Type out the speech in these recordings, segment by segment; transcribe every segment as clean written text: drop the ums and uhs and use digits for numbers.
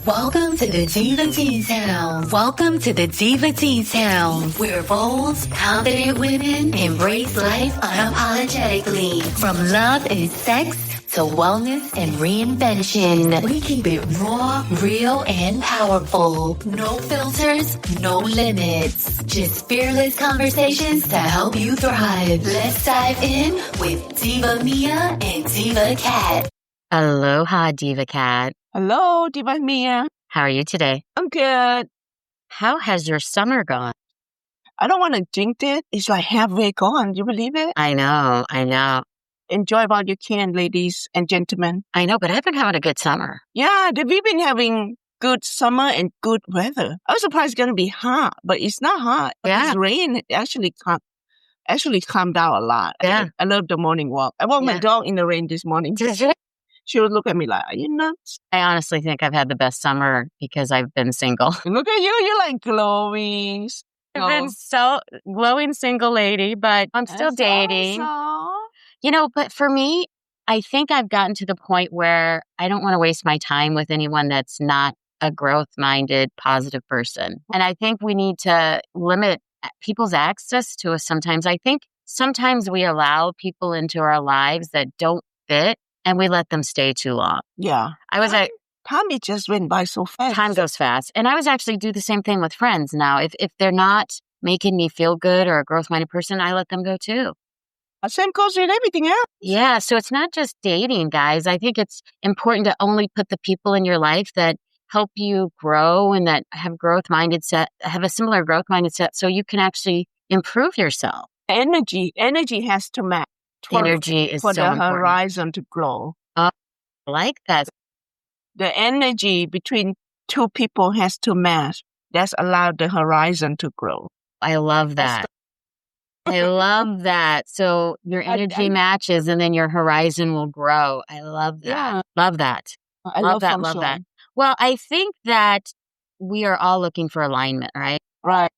Welcome to the Diva Details. Welcome to the Diva Details, where bold, confident women embrace life unapologetically. From love and sex to wellness and reinvention, we keep it raw, real, and powerful. No filters, no limits. Just fearless conversations to help you thrive. Let's dive in with Diva Mia and Diva Cat. Aloha, Diva Cat. Hello, Diva Mia. How are you today? I'm good. How has your summer gone? I don't want to jinx it. It's like halfway gone. You believe it? I know. Enjoy while you can, ladies and gentlemen. I know, but I've been having a good summer. Yeah, we've been having good summer and good weather. I was surprised it's going to be hot, but it's not hot. Yeah. This rain actually calmed down a lot. Yeah. I love the morning walk. I walked my dog in the rain this morning. She would look at me like, are you nuts? I honestly think I've had the best summer because I've been single. Look at you. You're like glowing. I've been so glowing single lady, but I'm still dating. Awesome. You know, but for me, I think I've gotten to the point where I don't want to waste my time with anyone that's not a growth-minded, positive person. And I think we need to limit people's access to us sometimes. I think sometimes we allow people into our lives that don't fit, and we let them stay too long. Yeah. Time just went by so fast. Time goes fast. And I was actually do the same thing with friends now. If they're not making me feel good or a growth-minded person, I let them go too. Same goes with everything else. Yeah. So it's not just dating, guys. I think it's important to only put the people in your life that help you grow and that have have a similar growth mindset so you can actually improve yourself. Energy has to match. Energy is so important. For the horizon to grow. I like that. The energy between two people has to match. That's allowed the horizon to grow. I love that. I love that. So your energy matches and then your horizon will grow. I love that. Yeah. Love that. I love that. Love that. Well, I think that we are all looking for alignment, right? Right.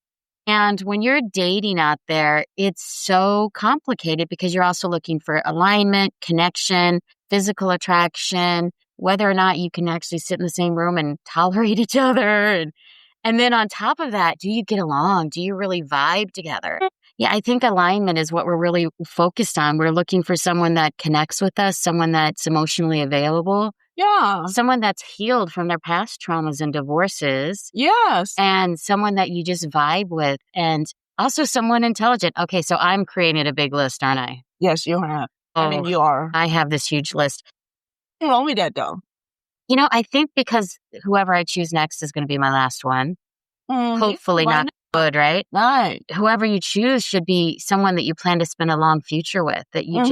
And when you're dating out there, it's so complicated because you're also looking for alignment, connection, physical attraction, whether or not you can actually sit in the same room and tolerate each other. And then on top of that, do you get along? Do you really vibe together? Yeah, I think alignment is what we're really focused on. We're looking for someone that connects with us, someone that's emotionally available. Yeah. Someone that's healed from their past traumas and divorces. Yes. And someone that you just vibe with. And also someone intelligent. Okay, so I'm creating a big list, aren't I? Yes, you have. You are. I have this huge list. What's wrong with that, though? You know, I think because whoever I choose next is going to be my last one. Hopefully not good, right? Right. Whoever you choose should be someone that you plan to spend a long future with, that you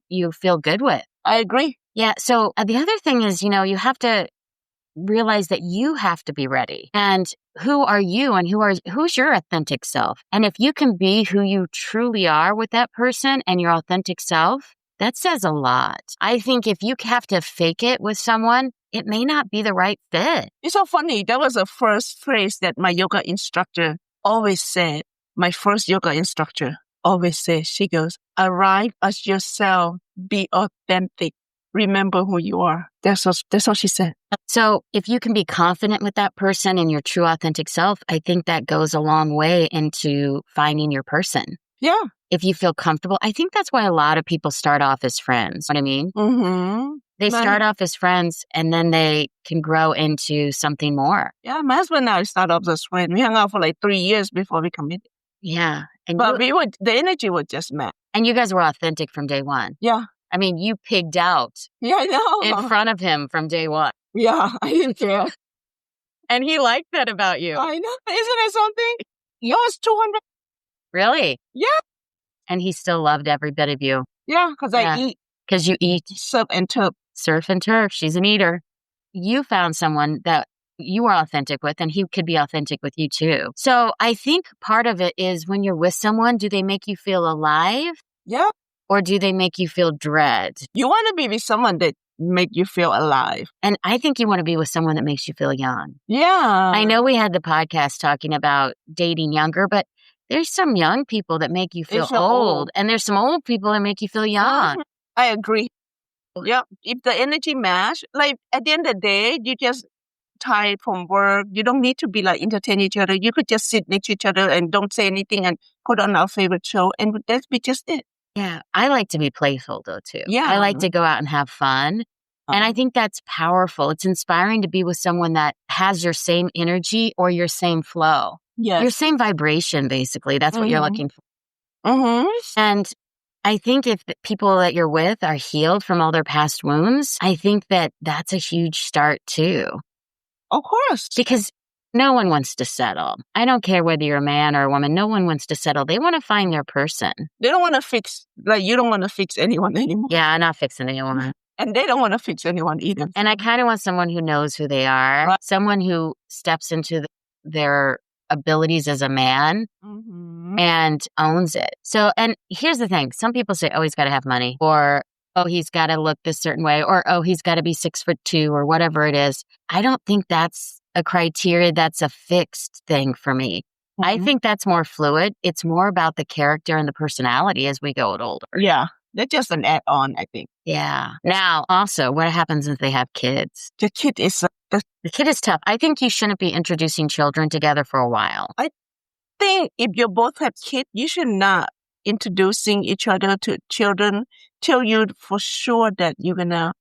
you feel good with. I agree. Yeah. So the other thing is, you have to realize that you have to be ready. And who are you and who's your authentic self? And if you can be who you truly are with that person and your authentic self, that says a lot. I think if you have to fake it with someone, it may not be the right fit. It's so funny. That was the first phrase that my yoga instructor always said. My first yoga instructor always said, she goes, arrive as yourself, be authentic. Remember who you are. That's what she said. So if you can be confident with that person and your true authentic self, I think that goes a long way into finding your person. Yeah. If you feel comfortable. I think that's why a lot of people start off as friends. You know what I mean? Mm-hmm. They start off as friends and then they can grow into something more. Yeah, my husband and I started off as friends. We hung out for like 3 years before we committed. Yeah. But the energy would just match. And you guys were authentic from day one. Yeah. I mean, you pigged out. Yeah, I know. In front of him from day one. Yeah, I didn't care. And he liked that about you. I know. Isn't it something? Yours 200. Really? Yeah. And he still loved every bit of you. Yeah, because I eat. Because you eat. Surf and turf. Surf and turf. She's an eater. You found someone that you are authentic with, and he could be authentic with you too. So I think part of it is when you're with someone, do they make you feel alive? Yeah. Or do they make you feel dread? You want to be with someone that make you feel alive. And I think you want to be with someone that makes you feel young. Yeah. I know we had the podcast talking about dating younger, but there's some young people that make you feel old. And there's some old people that make you feel young. I agree. Yeah. If the energy match, like at the end of the day, you just tired from work, you don't need to be like entertain each other. You could just sit next to each other and don't say anything and put on our favorite show, and that'd be just it. Yeah. I like to be playful though, too. Yeah. I like to go out and have fun. And I think that's powerful. It's inspiring to be with someone that has your same energy or your same flow. Yes. Your same vibration, basically. That's what you're looking for. Mm-hmm. And I think if the people that you're with are healed from all their past wounds, I think that that's a huge start too. Of course. Because no one wants to settle. I don't care whether you're a man or a woman. No one wants to settle. They want to find their person. They don't want to fix, like you don't want to fix anyone anymore. Yeah, I'm not fixing anyone. And they don't want to fix anyone either. And I kind of want someone who knows who they are, Right. someone who steps into their abilities as a man and owns it. So, and here's the thing. Some people say, oh, he's got to have money, or, oh, he's got to look this certain way, or, oh, he's got to be 6'2", or whatever it is. I don't think that's a criteria that's a fixed thing for me. I think that's more fluid. It's more about the character and the personality as we go older. Yeah. They're just an add-on, I think. Yeah. Now, also, what happens if they have kids? The kid is The kid is tough. I think you shouldn't be introducing children together for a while. I think if you both have kids, you should not introducing each other to children till you for sure that you're gonna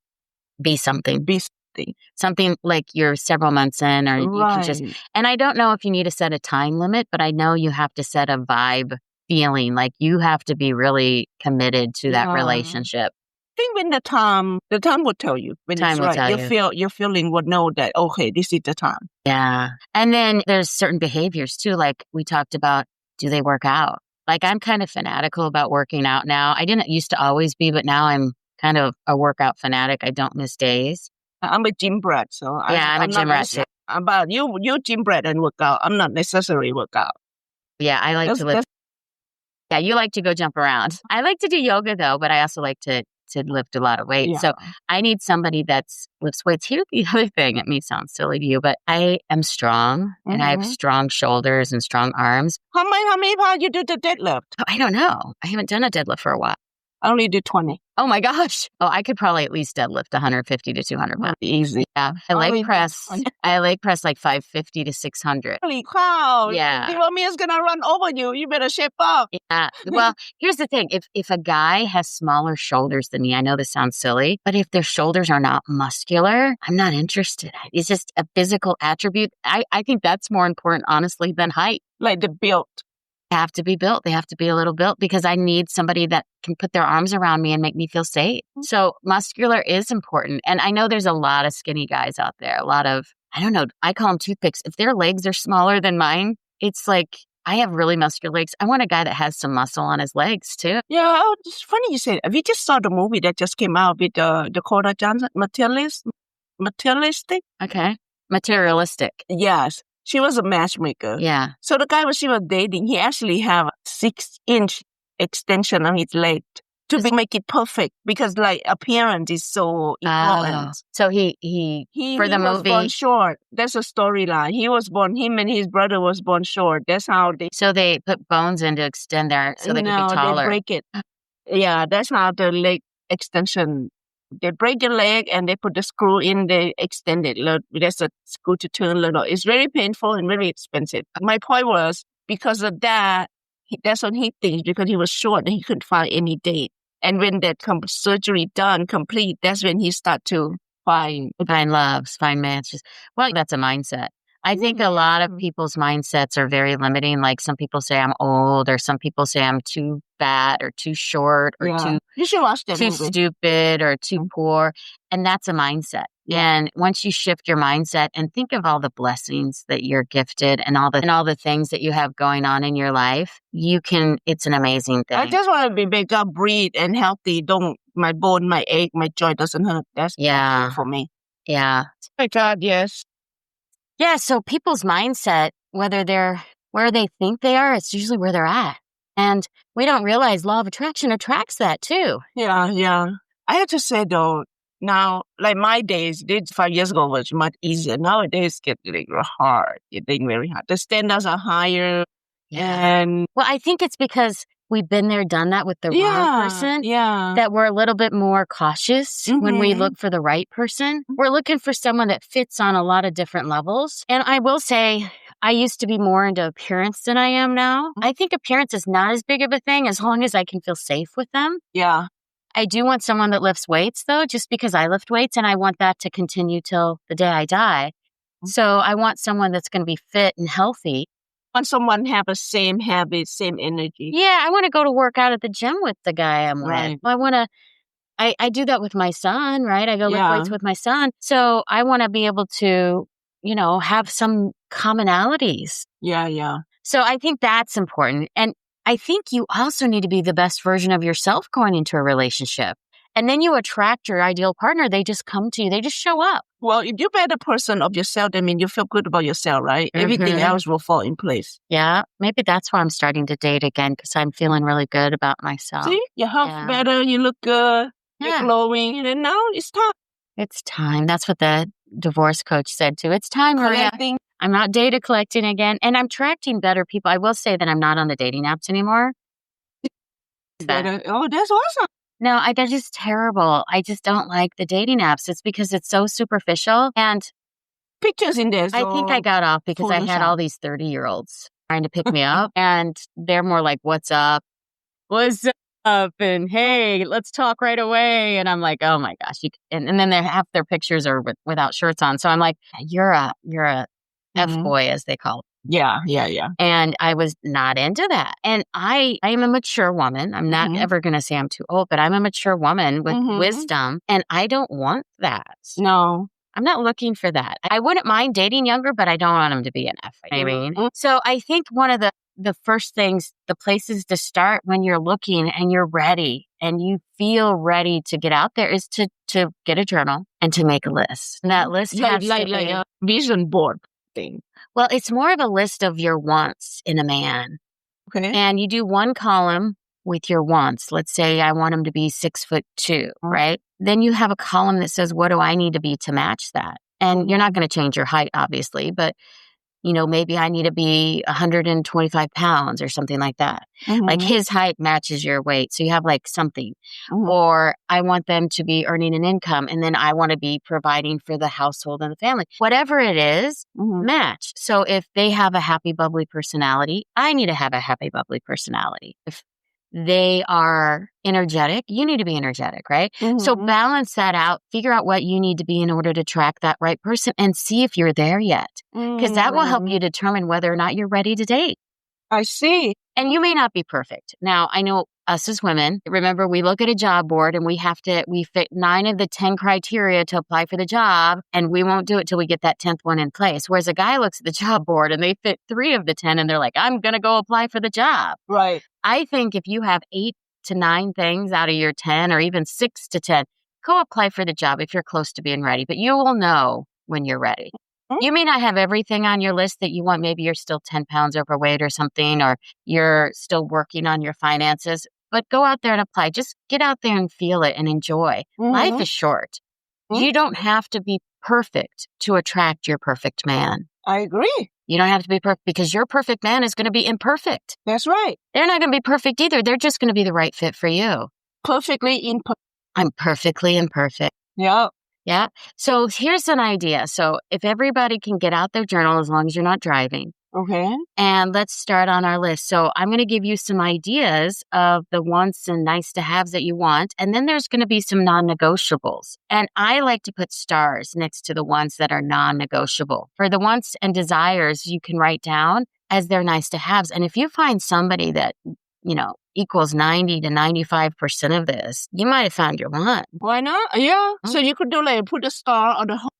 Be something. be something. Something like you're several months in, or you can just, Right. and I don't know if you need to set a time limit, but I know you have to set a vibe feeling, like you have to be really committed to that Yeah. relationship. I think when the time will tell you. When Time it's will right, tell you. your feeling would know that, okay, this is the time. Yeah. And then there's certain behaviors too, like we talked about, do they work out? Like I'm kind of fanatical about working out now. I didn't used to always be, but now I'm kind of a workout fanatic. I don't miss days. I'm a gym brat, so Yeah, I'm a gym rat too. But you gym brat and workout. I'm not necessarily workout. Yeah, I like to lift. Yeah, you like to go jump around. I like to do yoga though, but I also like to lift a lot of weight. Yeah. So I need somebody that lifts weights. Here's the other thing. It may sound silly to you, but I am strong and I have strong shoulders and strong arms. How many pounds you do the deadlift? Oh, I don't know. I haven't done a deadlift for a while. I only do 20. Oh my gosh. Oh, I could probably at least deadlift 150 to 200 pounds. Easy. Yeah. I Only leg press. I leg press like 550 to 600. Holy cow. Yeah. Diva is going to run over you. You better shape up. Yeah. Well, here's the thing. If a guy has smaller shoulders than me, I know this sounds silly, but if their shoulders are not muscular, I'm not interested. It's just a physical attribute. I think that's more important, honestly, than height. Like the build. They have to be built. They have to be a little built because I need somebody that can put their arms around me and make me feel safe. So muscular is important. And I know there's a lot of skinny guys out there. A lot of, I don't know, I call them toothpicks. If their legs are smaller than mine, it's like, I have really muscular legs. I want a guy that has some muscle on his legs too. Yeah, it's funny you said. We just saw the movie that just came out with Dakota Johnson, Materialistic. Okay. Materialistic. Yes. She was a matchmaker. Yeah. So the guy she was dating, he actually have a 6-inch extension on his leg to make it perfect because like appearance is so important. So he for the was movie born short. That's a storyline. Him and his brother was born short. That's how they. So they put bones in to extend so they could be taller. They break it. Yeah, that's how the leg extension. They break your leg and they put the screw in, they extend it. There's a screw to turn little. It's very painful and very expensive. My point was, because of that, that's what he thinks, because he was short and he couldn't find any date. And when that surgery done, complete, that's when he start to find loves, find matches. Well, that's a mindset. I think a lot of people's mindsets are very limiting. Like some people say I'm old, or some people say I'm too fat or too short or you should watch that too movie. stupid or too poor. And that's a mindset. Yeah. And once you shift your mindset and think of all the blessings that you're gifted and all the things that you have going on in your life, it's an amazing thing. I just want to be bigger, breathe, and healthy. My bone, my ache, my joint doesn't hurt. That's for me. Yeah. My God, yes. Yeah, so people's mindset, whether they're where they think they are, it's usually where they're at. And we don't realize law of attraction attracts that too. Yeah. I have to say though, now, like my days, 5 years ago was much easier. Nowadays, it's getting hard. It's getting very hard. The standards are higher. Yeah. And well, I think it's because we've been there, done that with the wrong person. Yeah. That we're a little bit more cautious when we look for the right person. We're looking for someone that fits on a lot of different levels. And I will say, I used to be more into appearance than I am now. I think appearance is not as big of a thing as long as I can feel safe with them. Yeah. I do want someone that lifts weights, though, just because I lift weights, and I want that to continue till the day I die. So I want someone that's going to be fit and healthy. Want someone have the same habit, same energy. Yeah, I want to go to work out at the gym with the guy I'm Right. with. I do that with my son, right? I go lift weights with my son. So I want to be able to, have some commonalities. Yeah. So I think that's important. And I think you also need to be the best version of yourself going into a relationship. And then you attract your ideal partner. They just come to you. They just show up. Well, if you're a better person of yourself, that means you feel good about yourself, right? Everything else will fall in place. Yeah. Maybe that's why I'm starting to date again, because I'm feeling really good about myself. See? Your health better. You look good. You're glowing. And now it's time. It's time. That's what the divorce coach said too. It's time, Maria. Collecting. I'm not data collecting again. And I'm attracting better people. I will say that I'm not on the dating apps anymore. Oh, that's awesome. No, they're just terrible. I just don't like the dating apps. It's because it's so superficial. And pictures in there. I think I got off because I had all these 30-year-olds trying to pick me up. And they're more like, what's up? What's up? And hey, let's talk right away. And I'm like, oh my gosh. And then half their pictures are without shirts on. So I'm like, you're a F-boy, as they call it. Yeah. And I was not into that. And I am a mature woman. I'm not ever going to say I'm too old, but I'm a mature woman with wisdom. And I don't want that. No. I'm not looking for that. I wouldn't mind dating younger, but I don't want them to be an F. I mean, so I think one of the first things, the places to start when you're looking and you're ready and you feel ready to get out there is to get a journal and to make a list. And that list has like a vision board thing. Well, it's more of a list of your wants in a man. Okay. And you do one column with your wants. Let's say I want him to be 6'2", right? Then you have a column that says, what do I need to be to match that? And you're not going to change your height, obviously, but maybe I need to be 125 pounds or something like that. Like his height matches your weight. So you have like something. Or I want them to be earning an income, and then I want to be providing for the household and the family. Whatever it is, match. So if they have a happy, bubbly personality, I need to have a happy, bubbly personality. If they are energetic, you need to be energetic, right? So balance that out, figure out what you need to be in order to attract that right person and see if you're there yet. Because that will help you determine whether or not you're ready to date. I see. And you may not be perfect. Now, I know us as women, remember, we look at a job board and we fit 9 of the 10 criteria to apply for the job, and we won't do it till we get that 10th one in place. Whereas a guy looks at the job board and they fit 3 of the 10 and they're like, I'm going to go apply for the job. Right. I think if you have 8 to 9 things out of your 10 or even 6 to 10, go apply for the job if you're close to being ready, but you will know when you're ready. You may not have everything on your list that you want. Maybe you're still 10 pounds overweight or something, or you're still working on your finances, but go out there and apply. Just get out there and feel it and enjoy. Life is short. You don't have to be perfect to attract your perfect man. I agree. You don't have to be perfect because your perfect man is going to be imperfect. That's right. They're not going to be perfect either. They're just going to be the right fit for you. Perfectly imperfect. I'm perfectly imperfect. Yeah. Yeah. So here's an idea. So if everybody can get out their journal, as long as you're not driving. Okay. And let's start on our list. So I'm going to give you some ideas of the wants and nice to haves that you want. And then there's going to be some non-negotiables. And I like to put stars next to the ones that are non-negotiable. For the wants and desires, you can write down as their nice to haves. And if you find somebody that, equals 90 to 95% of this, you might have found your one. Why not? Yeah. So you could do put a star on the whole.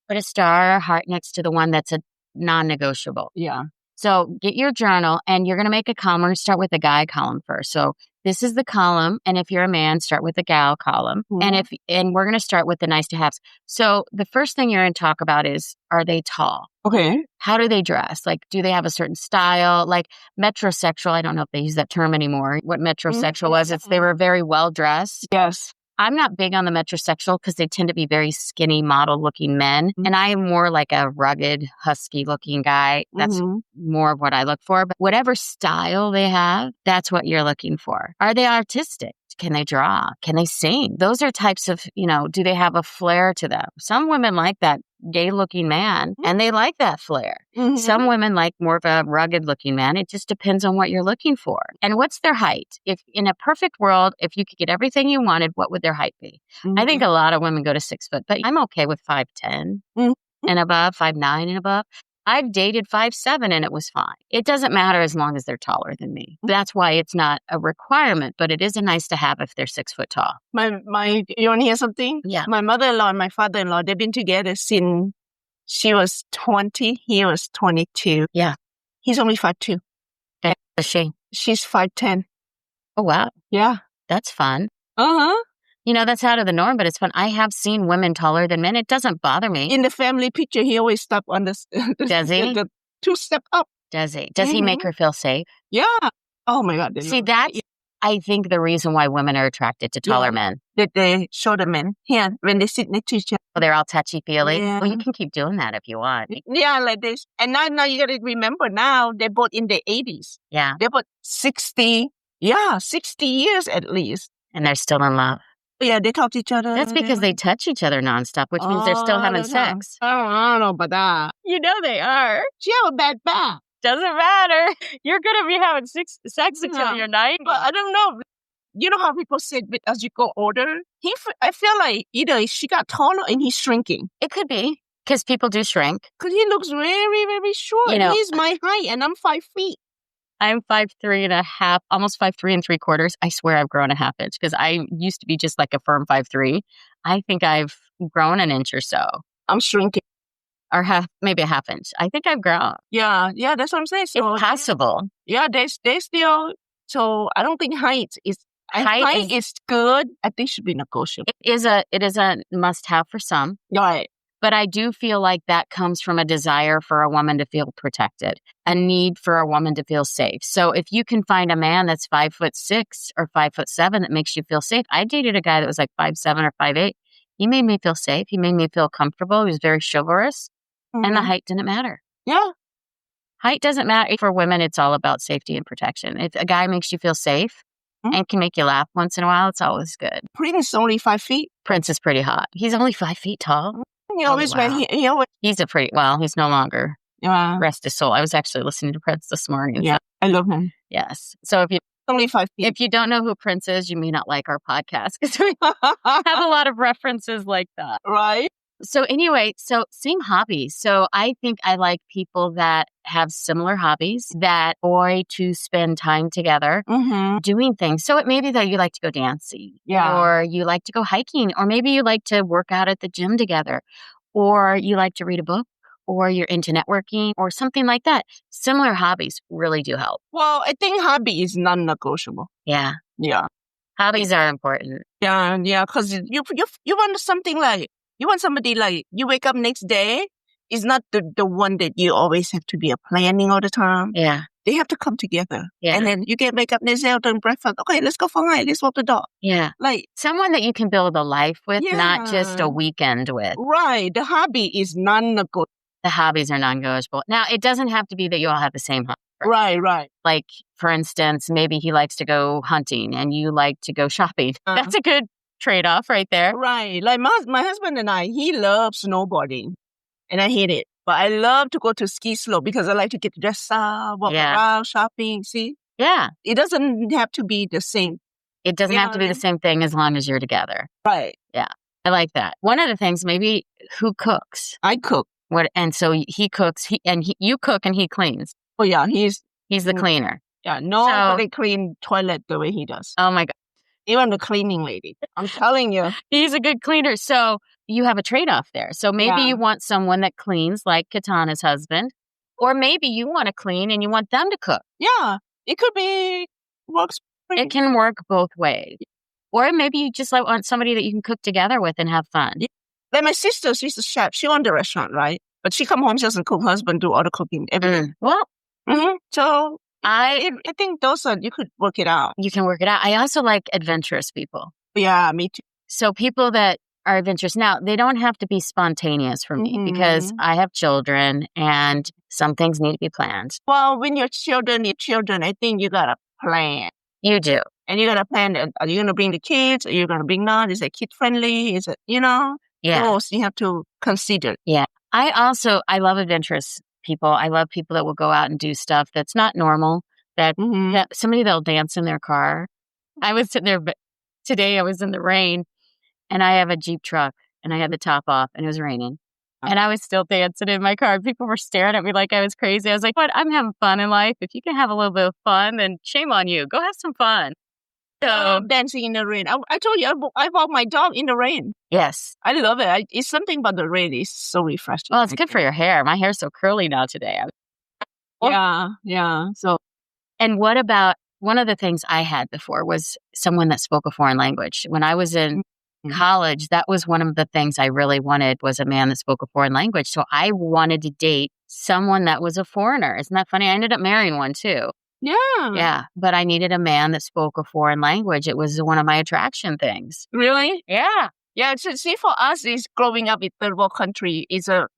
Put a star or heart next to the one that's a non-negotiable. Yeah. So get your journal and you're going to make a column. We're going to start with the guy column first. So this is the column. And if you're a man, start with the gal column. And we're going to start with the nice to haves. So the first thing you're going to talk about is, are they tall? Okay. How do they dress? Like, do they have a certain style? Like metrosexual. I don't know if they use that term anymore. What metrosexual was, they were very well dressed. Yes. I'm not big on the metrosexual because they tend to be very skinny, model-looking men. And I am more like a rugged, husky-looking guy. That's more of what I look for. But whatever style they have, that's what you're looking for. Are they artistic? Can they draw? Can they sing? Those are types of, do they have a flair to them? Some women like that gay-looking man, and they like that flair. Some women like more of a rugged-looking man. It just depends on what you're looking for. And what's their height? If in a perfect world, if you could get everything you wanted, what would their height be? I think a lot of women go to 6 foot, but I'm okay with 5'10" and above, 5'9" and above. I've dated 5'7" and it was fine. It doesn't matter as long as they're taller than me. That's why it's not a requirement, but it is a nice to have if they're 6 foot tall. You want to hear something? Yeah. My mother-in-law and my father-in-law, they've been together since she was 20. He was 22. Yeah. He's only 5'2". How is she? She's 5'10". Oh, wow. Yeah. That's fun. Uh-huh. That's out of the norm, but it's fun. I have seen women taller than men. It doesn't bother me. In the family picture, he always stop on the Does he? the 2-step up. Does he? Does he make her feel safe? Yeah. Oh my God. See, that's, I think, the reason why women are attracted to taller men. That they show the men here when they sit next to each other. Well, they're all touchy-feely. Yeah. Well, you can keep doing that if you want. Yeah, like this. And now you got to remember now, they're both in their 80s. Yeah. They're both 60 years at least. And they're still in love. Yeah, they talk to each other. That's because they touch each other nonstop, which means they're still having sex. I don't know about that. You know they are. She have a bad back. Doesn't matter. You're going to be having sex until you're 90. But I don't know. You know how people say as you go older? I feel like either she got taller and he's shrinking. It could be. Because people do shrink. Because he looks very, very short. He's my height and I'm 5 feet. I'm 5'3.5", almost 5'3 3/4". I swear I've grown a half inch because I used to be just like a firm 5'3". I think I've grown an inch or so. I'm shrinking. Or maybe a half inch. I think I've grown. Yeah, that's what I'm saying. So, it's possible. Yeah, they still. So I don't think height is good. I think should be negotiable. It is a must have for some. Right. But I do feel like that comes from a desire for a woman to feel protected, a need for a woman to feel safe. So if you can find a man that's 5'6" or 5'7" that makes you feel safe. I dated a guy that was like 5'7" or 5'8". He made me feel safe. He made me feel comfortable. He was very chivalrous. And the height didn't matter. Yeah. Height doesn't matter. For women, it's all about safety and protection. If a guy makes you feel safe and can make you laugh once in a while, it's always good. Prince is only 5 feet. Prince is pretty hot. He's only 5 feet tall. He always He's he's no longer. Rest his soul. I was actually listening to Prince this morning. Yeah, I love him. Yes. So if you only 5 feet. If you don't know who Prince is, you may not like our podcast because we have a lot of references like that. Right. So anyway, same hobbies. So I think I like people that have similar hobbies, that enjoy to spend time together doing things. So it may be that you like to go dancing, or you like to go hiking, or maybe you like to work out at the gym together, or you like to read a book, or you're into networking or something like that. Similar hobbies really do help. Well, I think hobby is non-negotiable. Yeah. Yeah. Hobbies are important. Yeah, because you want something like, you want somebody like, you wake up next day, it's not the one that you always have to be planning all the time. Yeah. They have to come together. Yeah. And then you get wake up next day, during breakfast. Okay, let's go for a hike. Let's walk the dog. Yeah. Like someone that you can build a life with, not just a weekend with. Right. The hobby is non-negotiable. The hobbies are non-negotiable. Now, it doesn't have to be that you all have the same hobby. Right. Like, for instance, maybe he likes to go hunting and you like to go shopping. That's a good trade-off right there. Right. Like my husband and I, he loves snowboarding and I hate it. But I love to go to ski slope because I like to get dressed up, walk around, shopping, see? Yeah. It doesn't have to be the same. It doesn't have to be the same thing as long as you're together. Right. Yeah. I like that. One of the things, maybe who cooks? I cook. And so he cooks, you cook and he cleans. Oh, yeah. He's the cleaner. Yeah. Nobody clean toilet the way he does. Oh, my God. Even the cleaning lady. I'm telling you. He's a good cleaner. So you have a trade-off there. So maybe you want someone that cleans like Katana's husband. Or maybe you want to clean and you want them to cook. Yeah. It could be works. It can work both ways. Or maybe you just want somebody that you can cook together with and have fun. Yeah. Like my sister, she's a chef. She owned the restaurant, right? But she come home, she doesn't cook. Husband do all the cooking, everything. Well, so I think those are, you could work it out. You can work it out. I also like adventurous people. Yeah, me too. So people that are adventurous now, they don't have to be spontaneous for me because I have children and some things need to be planned. Well, when your children need children, I think you got to plan. You do. And you got to plan, are you going to bring the kids? Are you going to bring not? Is it kid friendly? Is it, Yeah. those you have to consider. Yeah. I love adventurous people. I love people that will go out and do stuff that's not normal, that somebody that'll dance in their car. I was sitting there, but today I was in the rain and I have a Jeep truck and I had the top off and it was raining. And I was still dancing in my car. People were staring at me like I was crazy. I was like, what? I'm having fun in life. If you can have a little bit of fun, then shame on you. Go have some fun. So dancing in the rain. I told you, I walk my dog in the rain. Yes. I love it. It's something about the rain. It's so refreshing. Well, it's good for your hair. My hair's so curly now today. Yeah. So, and what about one of the things I had before was someone that spoke a foreign language. When I was in college, that was one of the things I really wanted was a man that spoke a foreign language. So I wanted to date someone that was a foreigner. Isn't that funny? I ended up marrying one too. Yeah. But I needed a man that spoke a foreign language. It was one of my attraction things. Really? Yeah. Yeah. So, see, for us, is growing up in third world country,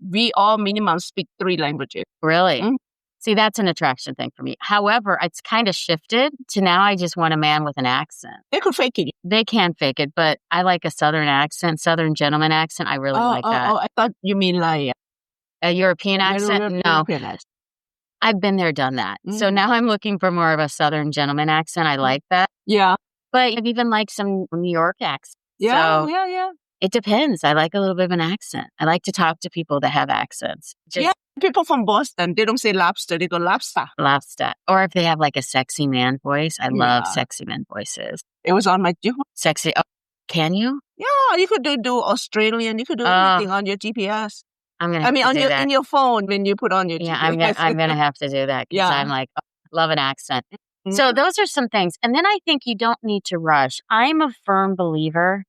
we all minimum speak 3 languages. Really? See, that's an attraction thing for me. However, it's kind of shifted to now I just want a man with an accent. They could fake it. They can fake it, but I like a Southern accent, Southern gentleman accent. I really like that. I thought you mean like a European accent? No. European accent. I've been there, done that. So now I'm looking for more of a Southern gentleman accent. I like that. Yeah. But I've even liked some New York accents. Yeah, so it depends. I like a little bit of an accent. I like to talk to people that have accents. People from Boston, they don't say lobster, they go lobster. Lobster. Or if they have like a sexy man voice. I love sexy man voices. It was on my sexy. Oh, can you? Yeah, you could do Australian. You could do anything on your GPS. In your phone when you put on your GPS. Yeah, I'm gonna have to do that because I'm like, love an accent. So those are some things. And then I think you don't need to rush. I'm a firm believer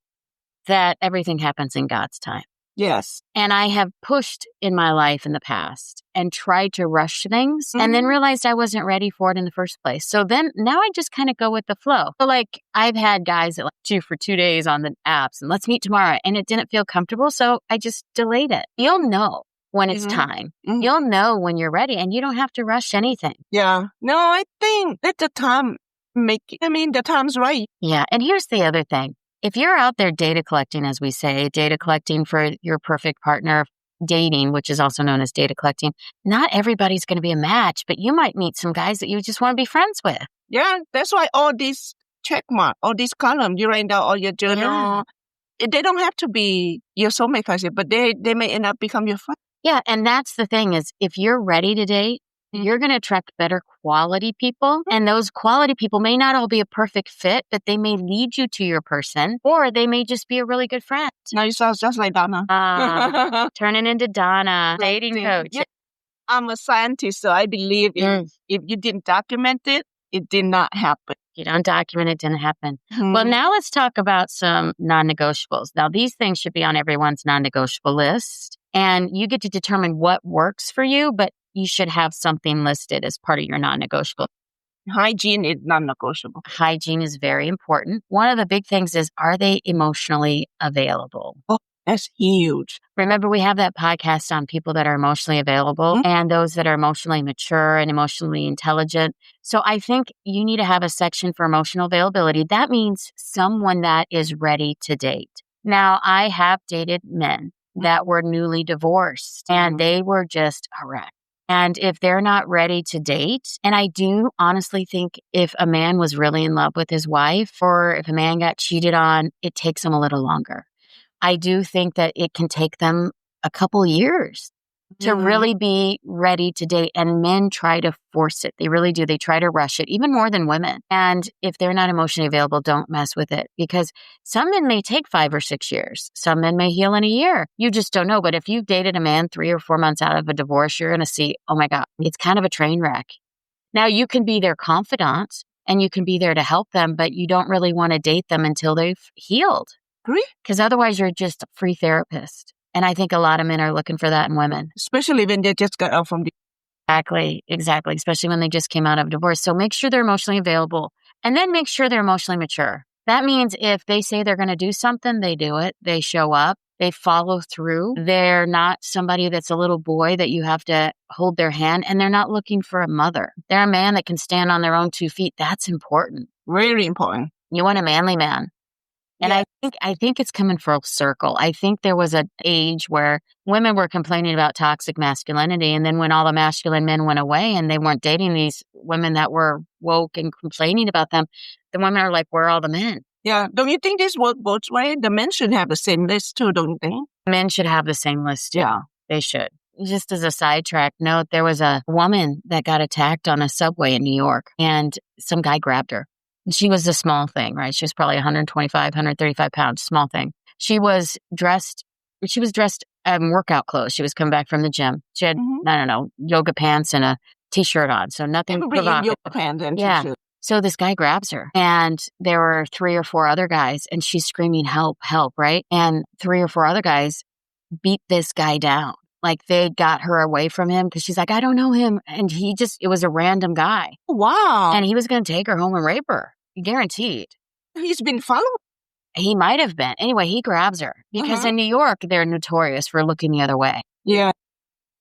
that everything happens in God's time. Yes. And I have pushed in my life in the past and tried to rush things and then realized I wasn't ready for it in the first place. So then now I just kind of go with the flow. So like I've had guys that like for 2 days on the apps and let's meet tomorrow and it didn't feel comfortable. So I just delayed it. You'll know when it's time. You'll know when you're ready and you don't have to rush anything. Yeah. No, I think that the time's right. Yeah. And here's the other thing. If you're out there data collecting, as we say, data collecting for your perfect partner, dating, which is also known as data collecting, not everybody's going to be a match, but you might meet some guys that you just want to be friends with. Yeah, that's why all these check mark, all these columns, you write down all your journal. Yeah. They don't have to be your soulmate, but they may end up become your friend. Yeah, and that's the thing is if you're ready to date, you're going to attract better quality people. And those quality people may not all be a perfect fit, but they may lead you to your person, or they may just be a really good friend. Now you sound just like Donna. Turning into Donna, dating coach. Yeah. I'm a scientist, so I believe if you didn't document it, it did not happen. You don't document it, didn't happen. Well, now let's talk about some non-negotiables. Now, these things should be on everyone's non-negotiable list. And you get to determine what works for you, but you should have something listed as part of your non-negotiable. Hygiene is non-negotiable. Hygiene is very important. One of the big things is, are they emotionally available? Oh, that's huge. Remember, we have that podcast on people that are emotionally available and those that are emotionally mature and emotionally intelligent. So I think you need to have a section for emotional availability. That means someone that is ready to date. Now, I have dated men that were newly divorced and they were just a wreck. And if they're not ready to date, and I do honestly think if a man was really in love with his wife or if a man got cheated on, it takes them a little longer. I do think that it can take them a couple years to really be ready to date. And men try to force it. They really do. They try to rush it, even more than women. And if they're not emotionally available, don't mess with it because some men may take 5 or 6 years. Some men may heal in a year. You just don't know. But if you've dated a man 3 or 4 months out of a divorce, you're going to see, oh my God, it's kind of a train wreck. Now you can be their confidant and you can be there to help them, but you don't really want to date them until they've healed. Agree? Because otherwise you're just a free therapist. And I think a lot of men are looking for that in women. Especially when they just got out from the... Exactly. Especially when they just came out of divorce. So make sure they're emotionally available and then make sure they're emotionally mature. That means if they say they're going to do something, they do it. They show up. They follow through. They're not somebody that's a little boy that you have to hold their hand, and they're not looking for a mother. They're a man that can stand on their own 2 feet. That's important. Really important. You want a manly man. And Yeah. I think it's coming full circle. I think there was an age where women were complaining about toxic masculinity. And then when all the masculine men went away and they weren't dating these women that were woke and complaining about them, the women are like, where are all the men? Yeah. Don't you think this works both ways? The men should have the same list too, don't you think? Men should have the same list. Too. Yeah. They should. Just as a sidetrack note, there was a woman that got attacked on a subway in New York, and some guy grabbed her. She was a small thing, right? She was probably 125, 135 pounds, small thing. She was dressed in workout clothes. She was coming back from the gym. She had, I don't know, yoga pants and a t-shirt on. So nothing provocative. Yoga pants and yeah. t-shirt. So this guy grabs her, and there were 3 or 4 other guys, and she's screaming, help, help, right? And 3 or 4 other guys beat this guy down. Like they got her away from him because she's like, I don't know him. And it was a random guy. Wow. And he was going to take her home and rape her. Guaranteed. He's been followed. He might have been. Anyway, he grabs her because in New York, they're notorious for looking the other way. Yeah.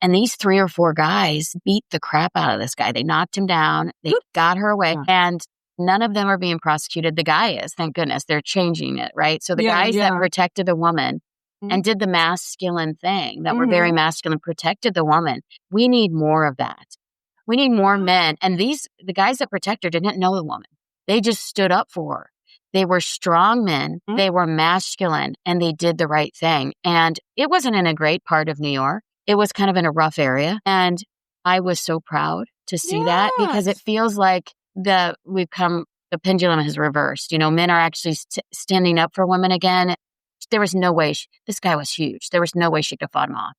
And these 3 or 4 guys beat the crap out of this guy. They knocked him down. They got her away. Yeah. And none of them are being prosecuted. The guy is, thank goodness. They're changing it, right? So the guys that protected the woman and did the masculine thing, that were very masculine, protected the woman. We need more of that. We need more men. And the guys that protect her didn't know the woman. They just stood up for her. They were strong men. They were masculine, and they did the right thing. And it wasn't in a great part of New York. It was kind of in a rough area. And I was so proud to see that because it feels like the pendulum has reversed. You know, men are actually standing up for women again. There was no way, this guy was huge. There was no way she could have fought him off.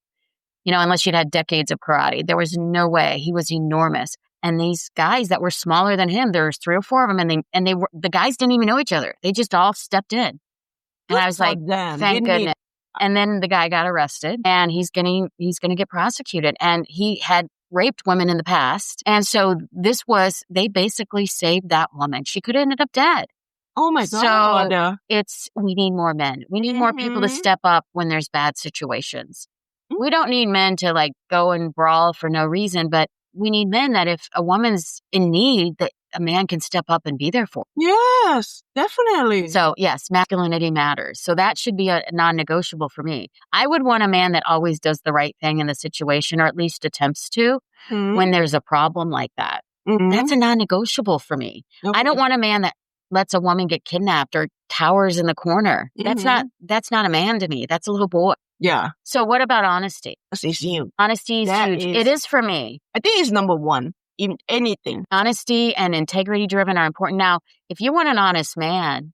You know, unless she'd had decades of karate. There was no way. He was enormous. And these guys that were smaller than him, there was 3 or 4 of them, and the guys didn't even know each other. They just all stepped in. And I was like, thank goodness. And then the guy got arrested, and he's gonna get prosecuted. And he had raped women in the past. And so they basically saved that woman. She could have ended up dead. Oh my God. So we need more men. We need more people to step up when there's bad situations. We don't need men to like go and brawl for no reason, but we need men that if a woman's in need, that a man can step up and be there for. Yes, definitely. So yes, masculinity matters. So that should be a non-negotiable for me. I would want a man that always does the right thing in the situation, or at least attempts to, when there's a problem like that. That's a non-negotiable for me. Okay. I don't want a man that lets a woman get kidnapped or cowers in the corner. That's not a man to me. That's a little boy. Yeah. So what about honesty? Honesty is huge. Honesty is huge. It is for me. I think it's number one in anything. Honesty and integrity driven are important. Now, if you want an honest man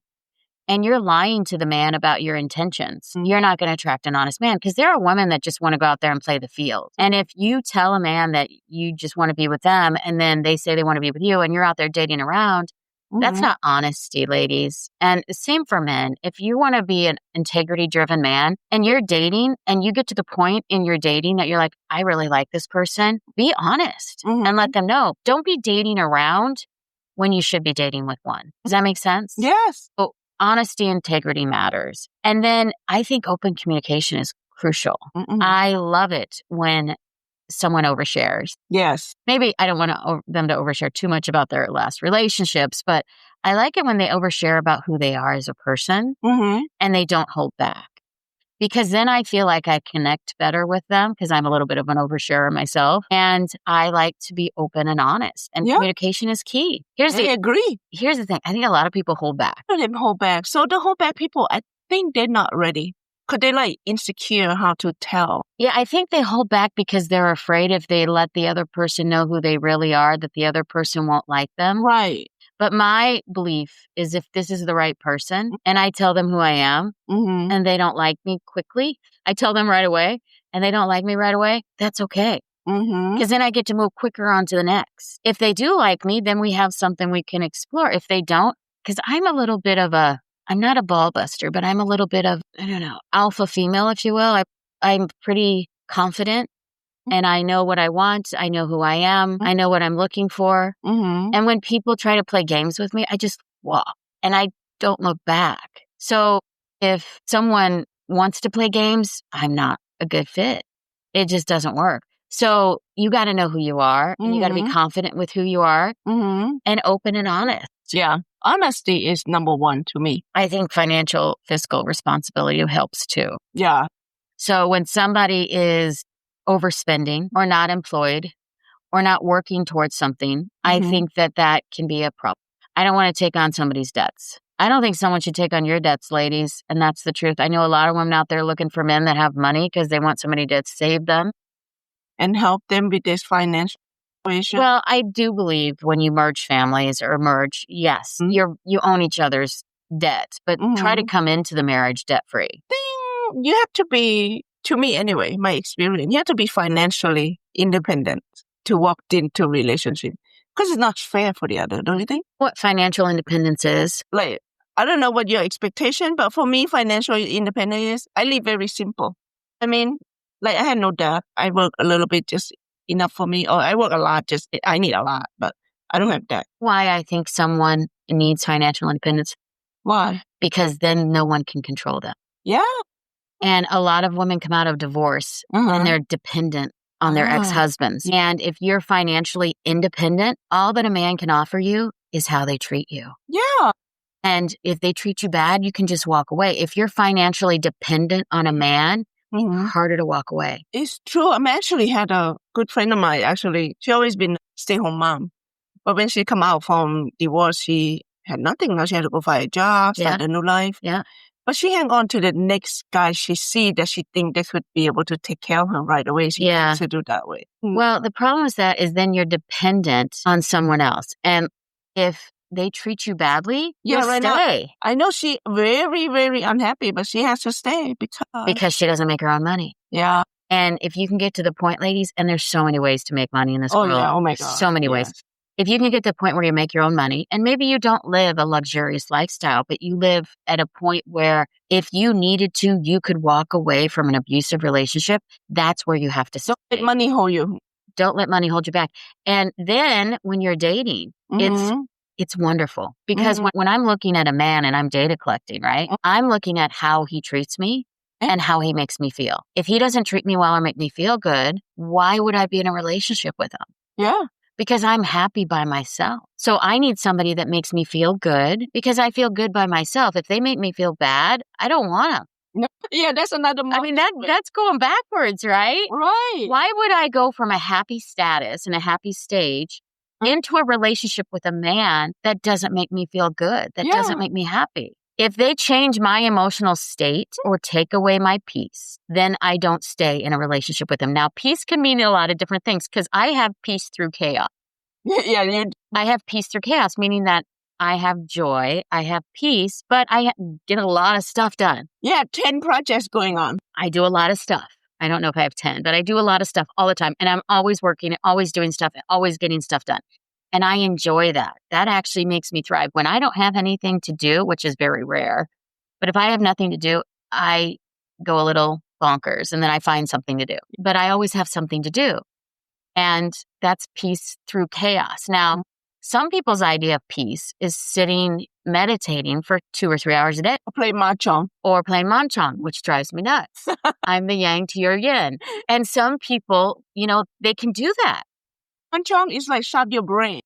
and you're lying to the man about your intentions, you're not going to attract an honest man, because there are women that just want to go out there and play the field. And if you tell a man that you just want to be with them and then they say they want to be with you and you're out there dating around, that's not honesty, ladies. And same for men. If you want to be an integrity-driven man and you're dating and you get to the point in your dating that you're like, I really like this person, be honest and let them know. Don't be dating around when you should be dating with one. Does that make sense? Yes. So honesty, integrity matters. And then I think open communication is crucial. I love it when someone overshares. Yes. Maybe I don't want them to overshare too much about their last relationships, but I like it when they overshare about who they are as a person and they don't hold back. Because then I feel like I connect better with them, because I'm a little bit of an oversharer myself. And I like to be open and honest. And communication is key. I agree. Here's the thing. I think a lot of people hold back. They hold back. So the hold back people, I think they're not ready. Because they're like insecure how to tell. Yeah, I think they hold back because they're afraid if they let the other person know who they really are, that the other person won't like them. Right. But my belief is if this is the right person and I tell them who I am and they don't like me quickly, I tell them right away and they don't like me right away, that's okay. Because then I get to move quicker on to the next. If they do like me, then we have something we can explore. If they don't, because I'm a little bit of I'm not a ball buster, but I'm a little bit of, I don't know, alpha female, if you will. I'm pretty confident and I know what I want. I know who I am. I know what I'm looking for. And when people try to play games with me, I just walk and I don't look back. So if someone wants to play games, I'm not a good fit. It just doesn't work. So you got to know who you are. And you got to be confident with who you are and open and honest. Yeah. Honesty is number one to me. I think financial fiscal responsibility helps too. Yeah. So when somebody is overspending or not employed or not working towards something, I think that can be a problem. I don't want to take on somebody's debts. I don't think someone should take on your debts, ladies. And that's the truth. I know a lot of women out there looking for men that have money because they want somebody to save them. And help them with this financial situation. Well, I do believe when you merge families or merge, yes, you own each other's debts, but try to come into the marriage debt-free. You have to be, to me anyway, my experience, you have to be financially independent to walk into a relationship. Because it's not fair for the other, don't you think? What financial independence is? Like, I don't know what your expectation, but for me, financial independence is, I live very simple. I mean, like I had no debt. I work a little bit, just enough for me. Or I work a lot, just I need a lot, but I don't have debt. Why I think someone needs financial independence? Why? Because then no one can control them. Yeah. And a lot of women come out of divorce and they're dependent on their ex-husbands. And if you're financially independent, all that a man can offer you is how they treat you. Yeah. And if they treat you bad, you can just walk away. If you're financially dependent on a man, harder to walk away. It's true. I actually had a good friend of mine, actually. She always been a stay-home mom. But when she come out from divorce, she had nothing. Now she had to go find a job, start a new life. Yeah. But she hang on to the next guy she see that she think that could be able to take care of her right away. She wants to do that way. Well, the problem is then you're dependent on someone else. And if they treat you badly, you'll right stay. Now, I know she very, very unhappy, but she has to stay because she doesn't make her own money. Yeah. And if you can get to the point, ladies, and there's so many ways to make money in this world. Yeah. Oh, my God. So many ways. If you can get to the point where you make your own money, and maybe you don't live a luxurious lifestyle, but you live at a point where if you needed to, you could walk away from an abusive relationship, that's where you have to stay. Don't let money hold you. Don't let money hold you back. And then when you're dating, it's wonderful. Because when I'm looking at a man and I'm data collecting, right, I'm looking at how he treats me and how he makes me feel. If he doesn't treat me well or make me feel good, why would I be in a relationship with him? Yeah. Because I'm happy by myself. So I need somebody that makes me feel good because I feel good by myself. If they make me feel bad, I don't want them. No. Yeah, that's another I mean, that's going backwards, right? Right. Why would I go from a happy status and a happy stage into a relationship with a man that doesn't make me feel good, that doesn't make me happy? If they change my emotional state or take away my peace, then I don't stay in a relationship with them. Now, peace can mean a lot of different things because I have peace through chaos. Yeah, I have peace through chaos, meaning that I have joy, I have peace, but I get a lot of stuff done. Yeah, 10 projects going on. I do a lot of stuff. I don't know if I have 10, but I do a lot of stuff all the time. And I'm always working, always doing stuff, always getting stuff done. And I enjoy that. That actually makes me thrive. When I don't have anything to do, which is very rare, but if I have nothing to do, I go a little bonkers and then I find something to do. But I always have something to do. And that's peace through chaos. Now, some people's idea of peace is sitting, meditating for 2 or 3 hours a day. Or play mahjong. Or playing mahjong, which drives me nuts. I'm the yang to your yin. And some people, they can do that. Mahjong is like shut your brain.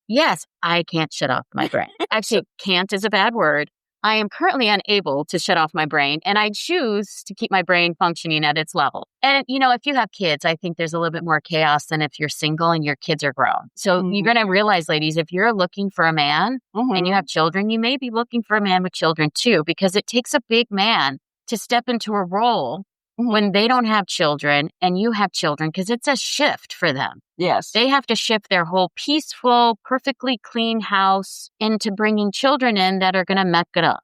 Yes, I can't shut off my brain. Actually, can't is a bad word. I am currently unable to shut off my brain, and I choose to keep my brain functioning at its level. And, if you have kids, I think there's a little bit more chaos than if you're single and your kids are grown. So you're going to realize, ladies, if you're looking for a man and you have children, you may be looking for a man with children too, because it takes a big man to step into a role when they don't have children and you have children, because it's a shift for them. Yes. They have to shift their whole peaceful, perfectly clean house into bringing children in that are going to muck it up.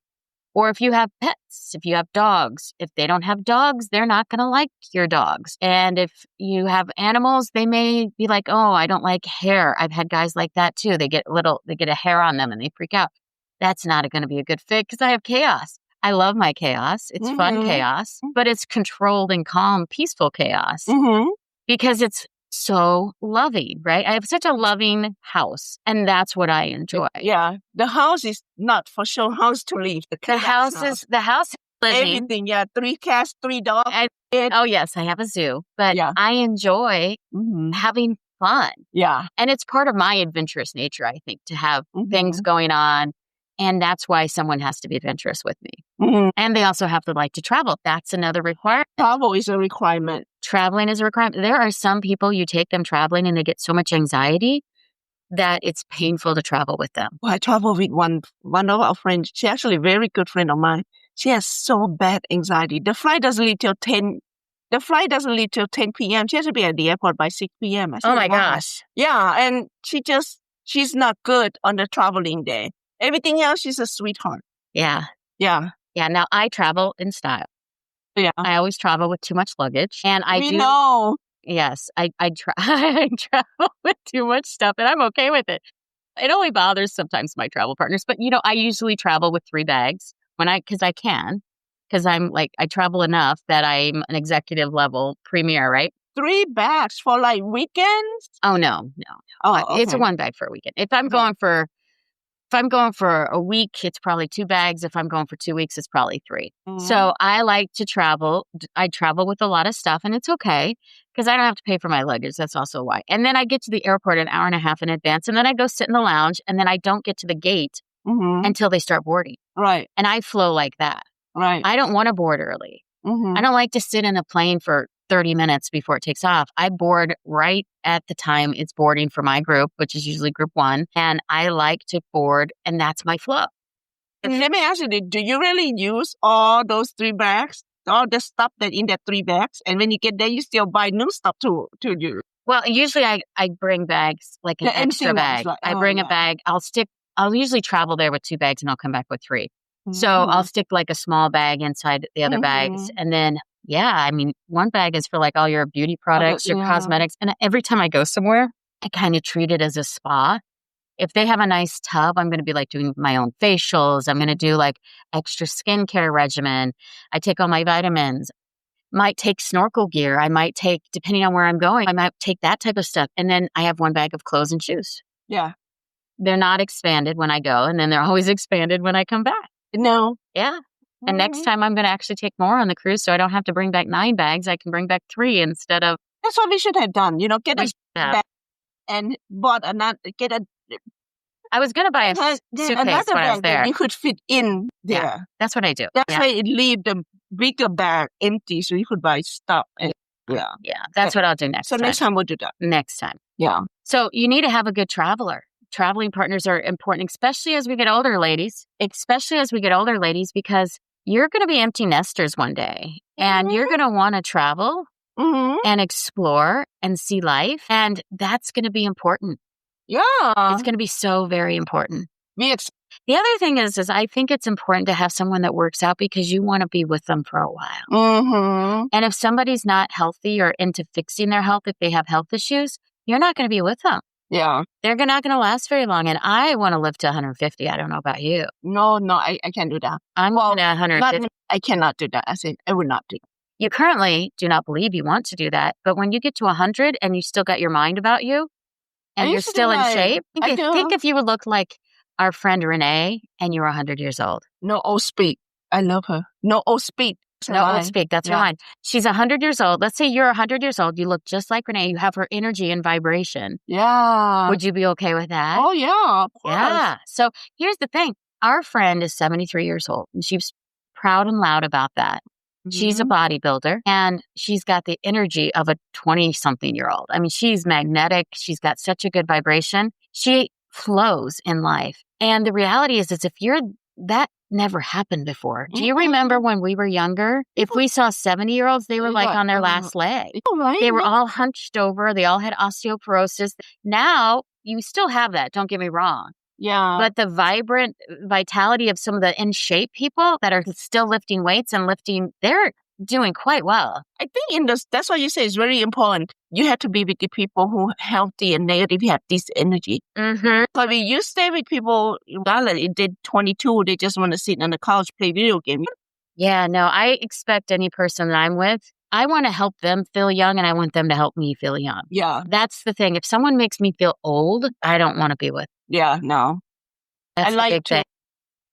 Or if you have pets, if you have dogs, if they don't have dogs, they're not going to like your dogs. And if you have animals, they may be like, oh, I don't like hair. I've had guys like that too. They get a hair on them and they freak out. That's not going to be a good fit because I have chaos. I love my chaos. It's fun chaos, but it's controlled and calm, peaceful chaos because it's so loving, right? I have such a loving house, and that's what I enjoy. Yeah. The house is not for sure house to live. The house is living. Everything. Yeah. 3 cats, 3 dogs. Oh, yes, I have a zoo, but I enjoy having fun. Yeah. And it's part of my adventurous nature, I think, to have things going on. And that's why someone has to be adventurous with me. And they also have to like to travel. That's another requirement. Travel is a requirement. Traveling is a requirement. There are some people, you take them traveling and they get so much anxiety that it's painful to travel with them. Well, I travel with one of our friends. She's actually a very good friend of mine. She has so bad anxiety. The flight doesn't leave till 10 p.m. She has to be at the airport by 6 p.m. Oh my gosh. Yeah. And she's not good on the traveling day. Everything else, she's a sweetheart. Yeah. Yeah. Yeah. Now I travel in style. Yeah. I always travel with too much luggage. And I do. know. Yes. I travel with too much stuff and I'm okay with it. It only bothers sometimes my travel partners. But, I usually travel with 3 bags because I'm like, I travel enough that I'm an executive level premier, right? 3 bags for like weekends? Oh, no. Oh, okay. It's a 1 bag for a weekend. If I'm going for a week, it's probably 2 bags. If I'm going for 2 weeks, it's probably 3. So I like to travel. I travel with a lot of stuff and it's okay because I don't have to pay for my luggage. That's also why. And then I get to the airport an hour and a half in advance and then I go sit in the lounge and then I don't get to the gate until they start boarding. Right. And I flow like that. Right. I don't want to board early. I don't like to sit in a plane for 30 minutes before it takes off. I board right at the time it's boarding for my group, which is usually group 1. And I like to board, and that's my flow. And let me ask you, do you really use all those 3 bags? All the stuff that in that 3 bags? And when you get there, you still buy new stuff to you? Well, usually I bring bags, like an extra bag. I bring a bag. I'll usually travel there with 2 bags and I'll come back with 3. So I'll stick like a small bag inside the other bags. And then, 1 bag is for like all your beauty products, your cosmetics. And every time I go somewhere, I kind of treat it as a spa. If they have a nice tub, I'm going to be like doing my own facials. I'm going to do like extra skincare regimen. I take all my vitamins. Might take snorkel gear. I might take, depending on where I'm going, I might take that type of stuff. And then I have 1 bag of clothes and shoes. Yeah. They're not expanded when I go. And then they're always expanded when I come back. No. Yeah. And next time I'm going to actually take more on the cruise so I don't have to bring back 9 bags. I can bring back 3 instead of... That's what we should have done. Get a bag and bought another, I was going to buy a suitcase when I was there. You could fit in there. Yeah, that's what I do. That's why it leave the bigger bag empty so you could buy stuff. And, yeah, that's what I'll do next time. So next time we'll do that. Next time. Yeah. So you need to have a good traveler. Traveling partners are important, especially as we get older, ladies. Because you're going to be empty nesters one day and you're going to want to travel and explore and see life. And that's going to be important. Yeah. It's going to be so very important. The other thing is I think it's important to have someone that works out because you want to be with them for a while. And if somebody's not healthy or into fixing their health, if they have health issues, you're not going to be with them. Yeah. They're not going to last very long. And I want to live to 150. I don't know about you. No, I can't do that. I'm going to 150. I cannot do that. I would not do that. You currently do not believe you want to do that. But when you get to 100 and you still got your mind about you and you're still in shape, think if you would look like our friend Renee and you're 100 years old. No old speak. I love her. No old speak. No old speak. That's her line. She's 100 years old. Let's say you're 100 years old. You look just like Renee. You have her energy and vibration. Yeah. Would you be okay with that? Oh, yeah. Of course. Yeah. So here's the thing. Our friend is 73 years old and she's proud and loud about that. She's a bodybuilder and she's got the energy of a 20-something-year-old. I mean, she's magnetic. She's got such a good vibration. She flows in life. And the reality is if that never happened before. Do you remember when we were younger? If we saw 70-year-olds, they were like on their last leg. They were all hunched over. They all had osteoporosis. Now, you still have that. Don't get me wrong. Yeah. But the vibrant vitality of some of the in shape people that are still lifting weights and they're doing quite well. I think that's why you say it's very important. You have to be with the people who are healthy and negative, have this energy. But when you stay with people, they're 22, they just want to sit on the couch, play video games. Yeah, no, I expect any person that I'm with, I want to help them feel young and I want them to help me feel young. Yeah. That's the thing. If someone makes me feel old, I don't want to be with. Yeah, no. That's I the like big to. thing.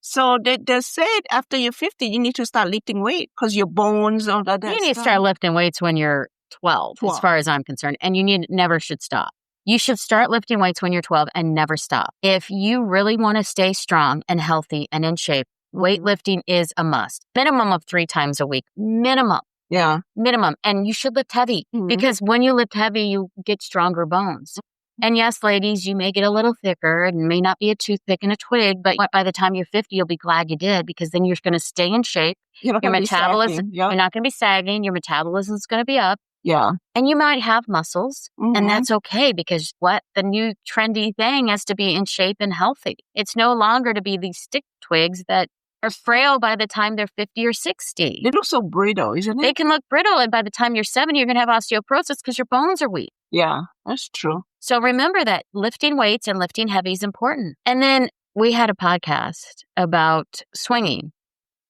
So they said after you're 50, you need to start lifting weight because your bones, all that You need to stuff. start lifting weights when you're 12, as 12. far as I'm concerned. And you never should stop. You should start lifting weights when you're 12 and never stop. If you really want to stay strong and healthy and in shape, weightlifting is a must. Minimum of 3 times a week. Minimum. Yeah. Minimum. And you should lift heavy because when you lift heavy, you get stronger bones. And yes, ladies, you may get a little thicker and may not be a toothpick and a twig, but by the time you're 50, you'll be glad you did because then you're going to stay in shape. You're not Your gonna be metabolism, sagging. Yep. you're not going to be sagging. Your metabolism is going to be up. Yeah. And you might have muscles, Mhm. and that's okay because the new trendy thing has to be in shape and healthy. It's no longer to be these stick twigs that are frail by the time they're 50 or 60. They look so brittle, isn't it? They can look brittle, and by the time you're 70, you're going to have osteoporosis because your bones are weak. Yeah, that's true. So remember that lifting weights and lifting heavy is important. And then we had a podcast about swinging.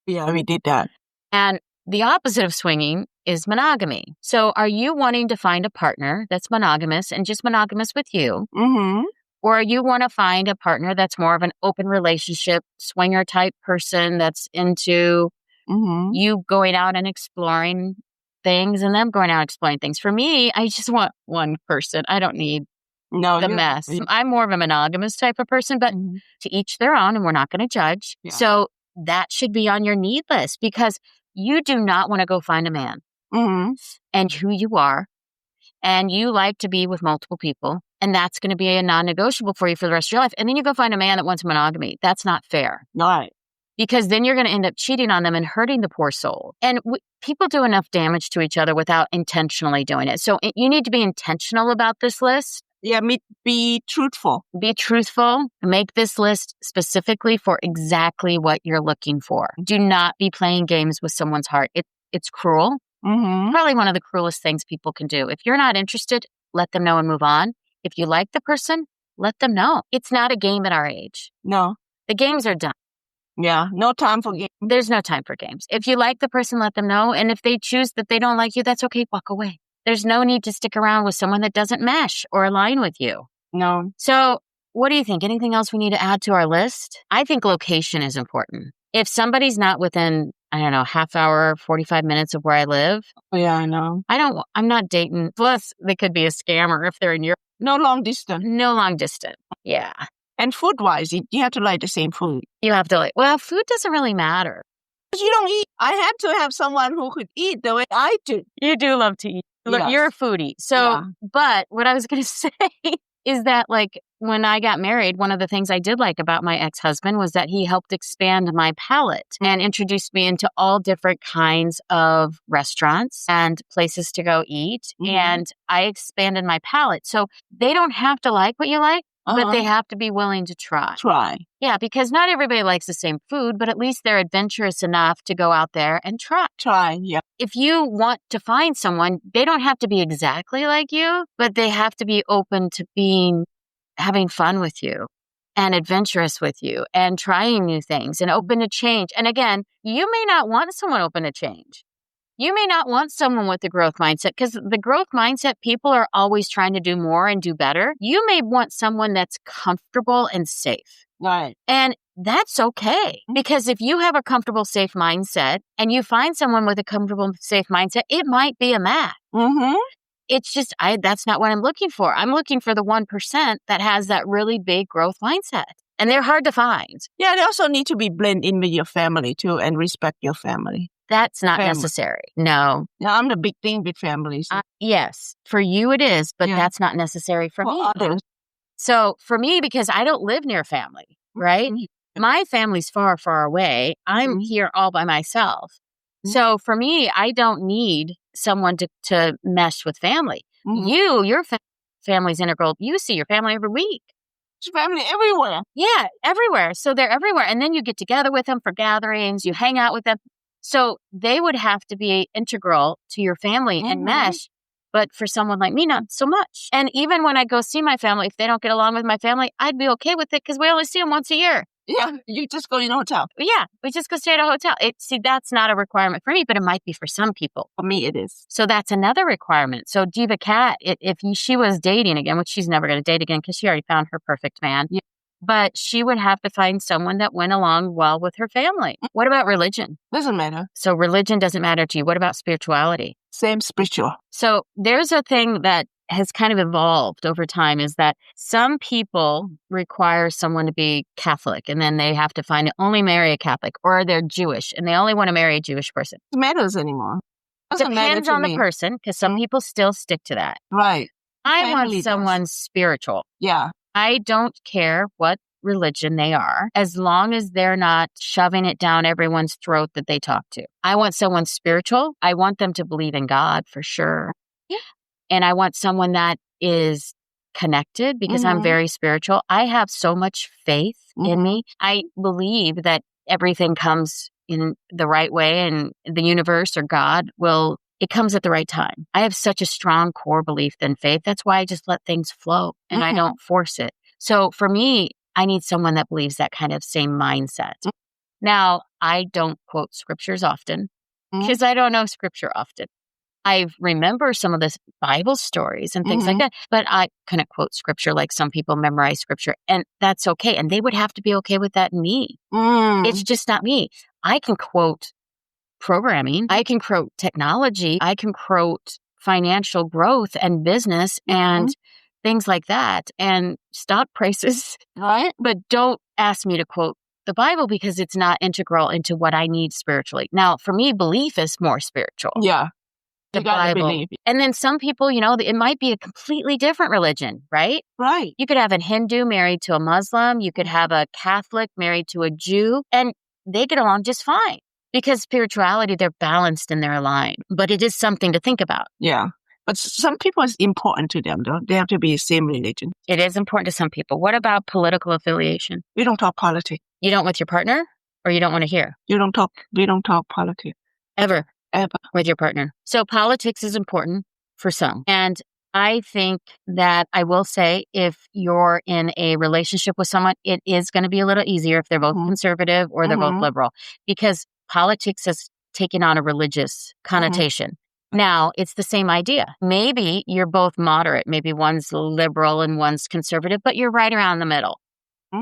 Yeah, we did that. And the opposite of swinging is monogamy. So are you wanting to find a partner that's monogamous and just monogamous with you? Mm-hmm. Or you want to find a partner that's more of an open relationship, swinger type person that's into you going out and exploring things and them going out and exploring things. For me, I just want one person. I don't need the mess. I'm more of a monogamous type of person, but to each their own, and we're not going to judge. Yeah. So that should be on your need list because you do not want to go find a man and who you are, and you like to be with multiple people, and that's going to be a non-negotiable for you for the rest of your life. And then you go find a man that wants monogamy. That's not fair. Right. Because then you're going to end up cheating on them and hurting the poor soul. And people do enough damage to each other without intentionally doing it. So you need to be intentional about this list. Yeah, be truthful. Be truthful. Make this list specifically for exactly what you're looking for. Do not be playing games with someone's heart. It's cruel. Probably one of the cruelest things people can do. If you're not interested, let them know and move on. If you like the person, let them know. It's not a game at our age. No. The games are done. Yeah, no time for games. There's no time for games. If you like the person, let them know. And if they choose that they don't like you, that's okay. Walk away. There's no need to stick around with someone that doesn't mesh or align with you. No. So what do you think? Anything else we need to add to our list? I think location is important. If somebody's not within, I don't know, half hour, 45 minutes of where I live. Yeah, I know. I'm not dating. Plus, they could be a scammer if they're in Europe. No long distance. No long distance. Yeah. And food-wise, you have to like the same food. You have to food doesn't really matter. Because you don't eat. I had to have someone who could eat the way I do. You do love to eat. Yes. You're a foodie. So, But what I was going to say is that when I got married, one of the things I did like about my ex-husband was that he helped expand my palate and introduced me into all different kinds of restaurants and places to go eat. And I expanded my palate. So they don't have to like what you like, but they have to be willing to try. Yeah, because not everybody likes the same food, but at least they're adventurous enough to go out there and try. Yeah. If you want to find someone, they don't have to be exactly like you, but they have to be open to having fun with you and adventurous with you and trying new things and open to change. And again, you may not want someone open to change. You may not want someone with a growth mindset because the growth mindset people are always trying to do more and do better. You may want someone that's comfortable and safe. Right. And that's okay. Because if you have a comfortable, safe mindset and you find someone with a comfortable, safe mindset, it might be a match. It's just, that's not what I'm looking for. I'm looking for the 1% that has that really big growth mindset. And they're hard to find. Yeah, they also need to be blend in with your family too and respect your family. That's not necessary. No. Yeah, I'm the big thing with families. Yes, for you it is, but that's not necessary for me. Others. So for me, because I don't live near family, right? My family's far, far away. I'm here all by myself. So for me, I don't need someone to mesh with family. Your family's integral. You see your family every week. There's family everywhere. Yeah, everywhere. So they're everywhere. And then you get together with them for gatherings. You hang out with them. So they would have to be integral to your family and mesh. But for someone like me, not so much. And even when I go see my family, if they don't get along with my family, I'd be okay with it because we only see them once a year. Yeah, you just go in a hotel. Yeah, we just go stay at a hotel. See, that's not a requirement for me, but it might be for some people. For me, it is. So that's another requirement. So Diva Cat, she was dating again, which she's never going to date again because she already found her perfect man. Yeah. But she would have to find someone that went along well with her family. What about religion? Doesn't matter. So religion doesn't matter to you. What about spirituality? Same spiritual. So there's a thing that has kind of evolved over time is that some people require someone to be Catholic and then they have to only marry a Catholic, or they're Jewish and they only want to marry a Jewish person. It matters anymore. Depends on the person, because some people still stick to that. Right. I want someone spiritual. Yeah. I don't care what religion they are, as long as they're not shoving it down everyone's throat that they talk to. I want someone spiritual. I want them to believe in God for sure. Yeah. And I want someone that is connected, because I'm very spiritual. I have so much faith in me. I believe that everything comes in the right way, and the universe or God it comes at the right time. I have such a strong core belief in faith. That's why I just let things flow and I don't force it. So for me, I need someone that believes that kind of same mindset. Now, I don't quote scriptures often because I don't know scripture often. I remember some of the Bible stories and things like that, but I couldn't quote scripture like some people memorize scripture, and that's okay. And they would have to be okay with that in me. It's just not me. I can quote programming. I can quote technology. I can quote financial growth and business and things like that, and stock prices. Right. But don't ask me to quote the Bible because it's not integral into what I need spiritually. Now, for me, belief is more spiritual. Yeah. The Bible. Believe. And then some people, it might be a completely different religion, right? Right. You could have a Hindu married to a Muslim. You could have a Catholic married to a Jew, and they get along just fine because spirituality, they're balanced and they're aligned. But it is something to think about. Yeah. But some people, it's important to them, though. They have to be the same religion. It is important to some people. What about political affiliation? We don't talk politics. You don't with your partner, or you don't want to hear? We don't talk politics. Ever Ever. With your partner. So politics is important for some. And I think that I will say, if you're in a relationship with someone, it is going to be a little easier if they're both conservative or they're both liberal, because politics has taken on a religious connotation. Now, it's the same idea. Maybe you're both moderate. Maybe one's liberal and one's conservative, but you're right around the middle.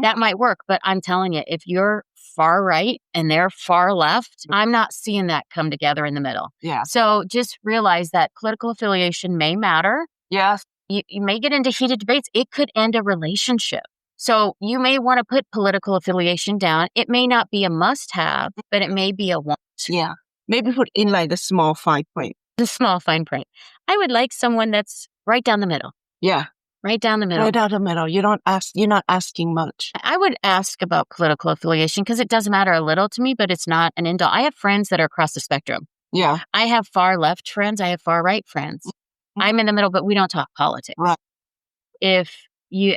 That might work. But I'm telling you, if you're far right and they're far left, I'm not seeing that come together in the middle. Yeah. So just realize that political affiliation may matter. Yes. You may get into heated debates. It could end a relationship. So you may want to put political affiliation down. It may not be a must-have, but it may be a want. Yeah. Maybe put in like the small fine print. The small fine print. I would like someone that's right down the middle. Yeah. Right down the middle. Right down the middle. You're not asking much. I would ask about political affiliation because it does matter a little to me, but it's not an end all. I have friends that are across the spectrum. Yeah. I have far left friends. I have far right friends. I'm in the middle, but we don't talk politics. Right. If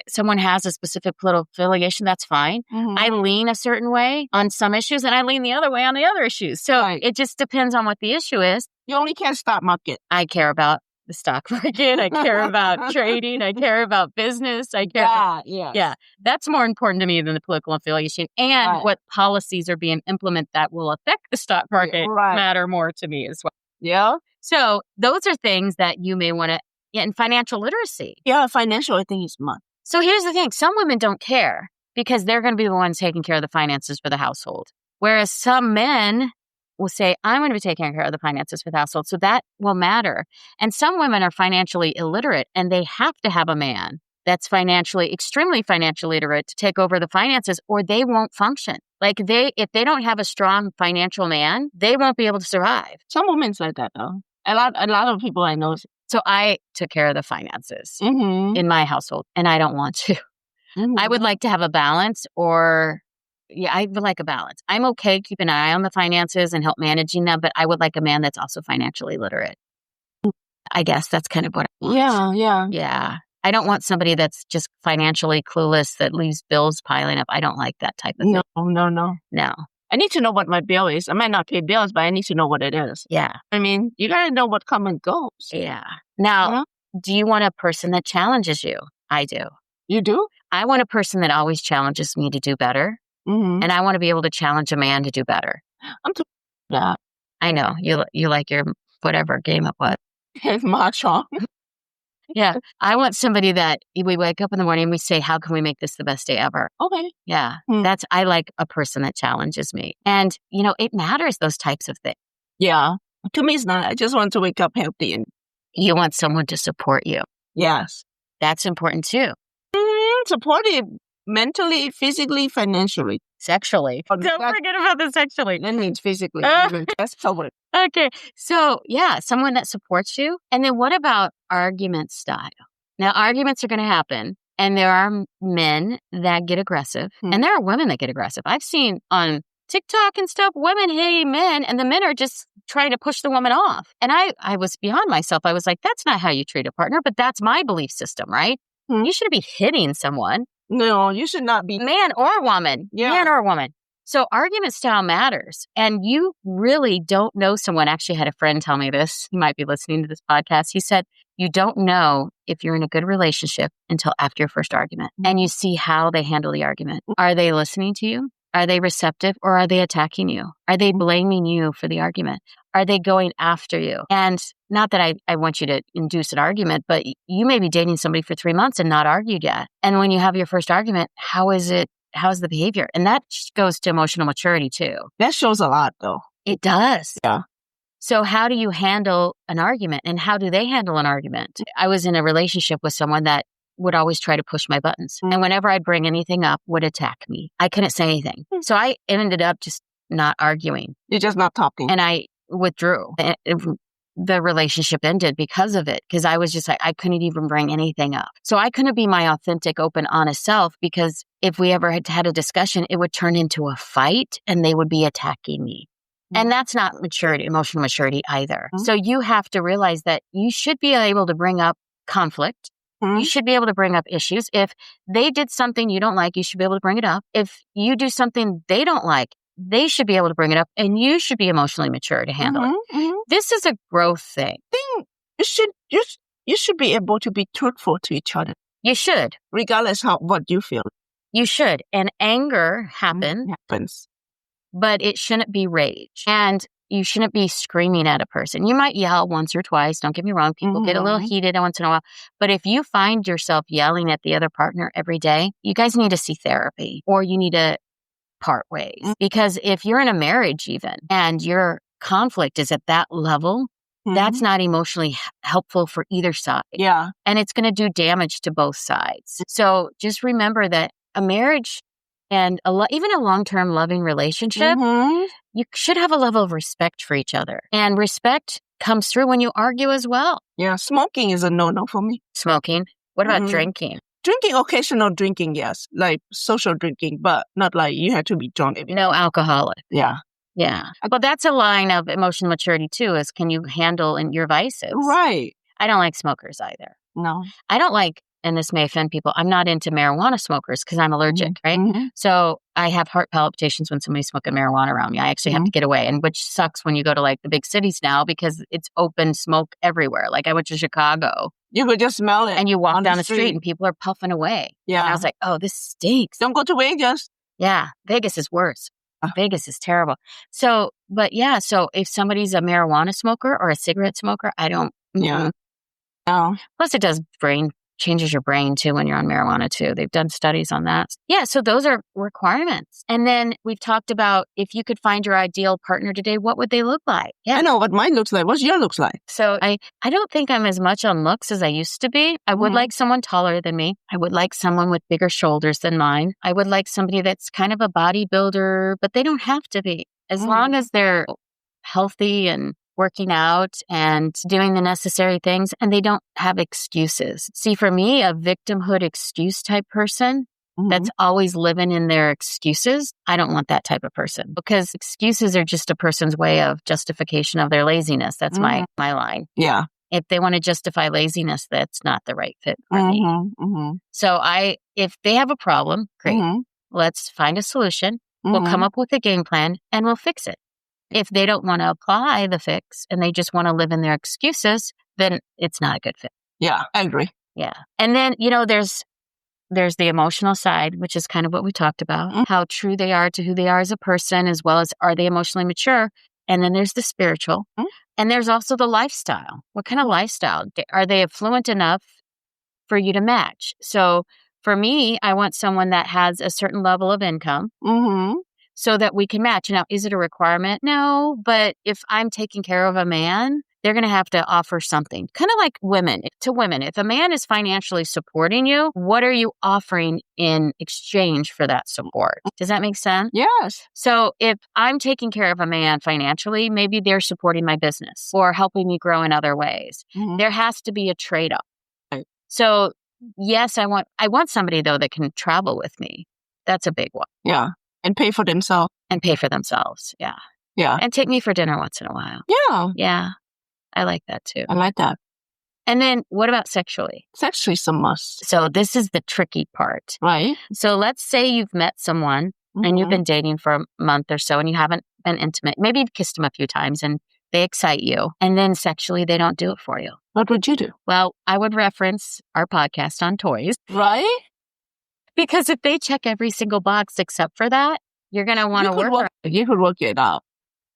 someone has a specific political affiliation, that's fine. I lean a certain way on some issues and I lean the other way on the other issues. So it just depends on what the issue is. You only care stock market. I care about the stock market. I care about trading. I care about business. I care about, that's more important to me than the political affiliation, and what policies are being implemented that will affect the stock market matter more to me as well. Yeah. So those are things that you may want to, and financial literacy. Yeah, financial, I think, is much. So here's the thing. Some women don't care because they're going to be the ones taking care of the finances for the household. Whereas some men will say, I'm going to be taking care of the finances for the household. So that will matter. And some women are financially illiterate and they have to have a man that's extremely financially literate to take over the finances, or they won't function. Like if they don't have a strong financial man, they won't be able to survive. Some women's like that though. A lot of people I know. So I took care of the finances in my household, and I don't want to. I would like to have a balance, I would like a balance. I'm okay keeping an eye on the finances and help managing them, but I would like a man that's also financially literate. I guess that's kind of what I want. Yeah. I don't want somebody that's just financially clueless that leaves bills piling up. I don't like that type of thing. No. I need to know what my bill is. I might not pay bills, but I need to know what it is. Yeah. I mean, you got to know what comes and goes. Yeah. Now, do you want a person that challenges you? I do. You do? I want a person that always challenges me to do better. Mm-hmm. And I want to be able to challenge a man to do better. I'm too that. I know you like your whatever game it was. It's mahjong. Yeah. I want somebody that we wake up in the morning and we say, how can we make this the best day ever? Okay. Yeah. Hmm. I like a person that challenges me. And, it matters, those types of things. Yeah. To me, it's not. I just want to wake up healthy. And You want someone to support you. yes. That's important too. Supportive mentally, physically, financially. Sexually. Oh, Don't forget about the sexually. That means physically. That's covered. Okay. So, yeah, someone that supports you. And then what about argument style? Now, arguments are going to happen. And there are men that get aggressive. And there are women that get aggressive. I've seen on TikTok and stuff, women hitting men, and the men are just trying to push the woman off. And I was beyond myself. I was like, that's not how you treat a partner, but that's my belief system, right? You shouldn't be hitting someone. No, you should not be. Man or woman. Yeah. Man or woman. So argument style matters. And you really don't know someone. Actually, I had a friend tell me this. He might be listening to this podcast. He said, you don't know if you're in a good relationship until after your first argument. And you see how they handle the argument. Are they listening to you? Are they receptive, or are they attacking you? Are they blaming you for the argument? Are they going after you? And not that I want you to induce an argument, but you may be dating somebody for 3 months and not argued yet. And when you have your first argument, how's the behavior? And that goes to emotional maturity too. That shows a lot though. It does. Yeah. So how do you handle an argument, and how do they handle an argument? I was in a relationship with someone that would always try to push my buttons. And whenever I'd bring anything up, would attack me. I couldn't say anything. So I ended up just not arguing. You're just not talking. And I withdrew. The relationship ended because of it, because I was just like, I couldn't even bring anything up. So I couldn't be my authentic, open, honest self, because if we ever had a discussion, it would turn into a fight and they would be attacking me. And that's not maturity, emotional maturity either. So you have to realize that you should be able to bring up conflict. You should be able to bring up issues. If they did something you don't like, you should be able to bring it up. If you do something they don't like, they should be able to bring it up, and you should be emotionally mature to handle it. This is a growth thing. You should be able to be truthful to each other. You should. Regardless of what you feel. You should. And anger happens, but it shouldn't be rage. And you shouldn't be screaming at a person. You might yell once or twice. Don't get me wrong. People get a little heated once in a while. But if you find yourself yelling at the other partner every day, you guys need to see therapy, or you need to part ways. Because if you're in a marriage even, and your conflict is at that level, that's not emotionally helpful for either side. Yeah. And it's going to do damage to both sides. So just remember that a marriage and even a long-term loving relationship, you should have a level of respect for each other. And respect comes through when you argue as well. Yeah, smoking is a no-no for me. Smoking. What about drinking? Drinking, occasional drinking, yes. Like social drinking, but not like you have to be drunk. No alcoholic. Yeah. Yeah. But that's a line of emotional maturity too, is can you handle your vices? Right. I don't like smokers either. No. I don't like, and this may offend people, I'm not into marijuana smokers because I'm allergic, right? So I have heart palpitations when somebody's smoking marijuana around me. I actually have to get away, and which sucks when you go to like the big cities now because it's open smoke everywhere. Like I went to Chicago. You could just smell it. And you walk down the street and people are puffing away. Yeah. And I was like, oh, this stinks. Don't go to Vegas. Yeah. Vegas is worse. Vegas is terrible. So, but yeah, so if somebody's a marijuana smoker or a cigarette smoker, I don't. Yeah. No. Plus it does changes your brain too when you're on marijuana too. They've done studies on that. Yeah, so those are requirements. And then we've talked about if you could find your ideal partner today, what would they look like? Yeah. I know what mine looks like. What's your looks like? So I don't think I'm as much on looks as I used to be. I would like someone taller than me. I would like someone with bigger shoulders than mine. I would like somebody that's kind of a bodybuilder, but they don't have to be. As long as they're healthy and working out and doing the necessary things, and they don't have excuses. See, for me, a victimhood excuse type person that's always living in their excuses, I don't want that type of person, because excuses are just a person's way of justification of their laziness. That's my line. Yeah. If they want to justify laziness, that's not the right fit for me. So if they have a problem, great. Let's find a solution. We'll come up with a game plan and we'll fix it. If they don't want to apply the fix and they just want to live in their excuses, then it's not a good fit. Yeah, I agree. Yeah. And then, there's there's the emotional side, which is kind of what we talked about, how true they are to who they are as a person, as well as are they emotionally mature? And then there's the spiritual. And there's also the lifestyle. What kind of lifestyle? Are they affluent enough for you to match? So for me, I want someone that has a certain level of income so that we can match. Now, is it a requirement? No, but if I'm taking care of a man, they're going to have to offer something. Kind of like women to women. If a man is financially supporting you, what are you offering in exchange for that support? Does that make sense? Yes. So if I'm taking care of a man financially, maybe they're supporting my business or helping me grow in other ways. There has to be a trade-off. Right. So yes, I want somebody though that can travel with me. That's a big one. Yeah. And pay for themselves. And pay for themselves. Yeah. Yeah. And take me for dinner once in a while. Yeah. Yeah. I like that too. I like that. And then what about sexually? Sexually is a must. So this is the tricky part. Right. So let's say you've met someone and you've been dating for a month or so and you haven't been intimate. Maybe you've kissed them a few times and they excite you. And then sexually, they don't do it for you. What would you do? Well, I would reference our podcast on toys. Right. Because if they check every single box except for that, you're going to want to work. You could work it out.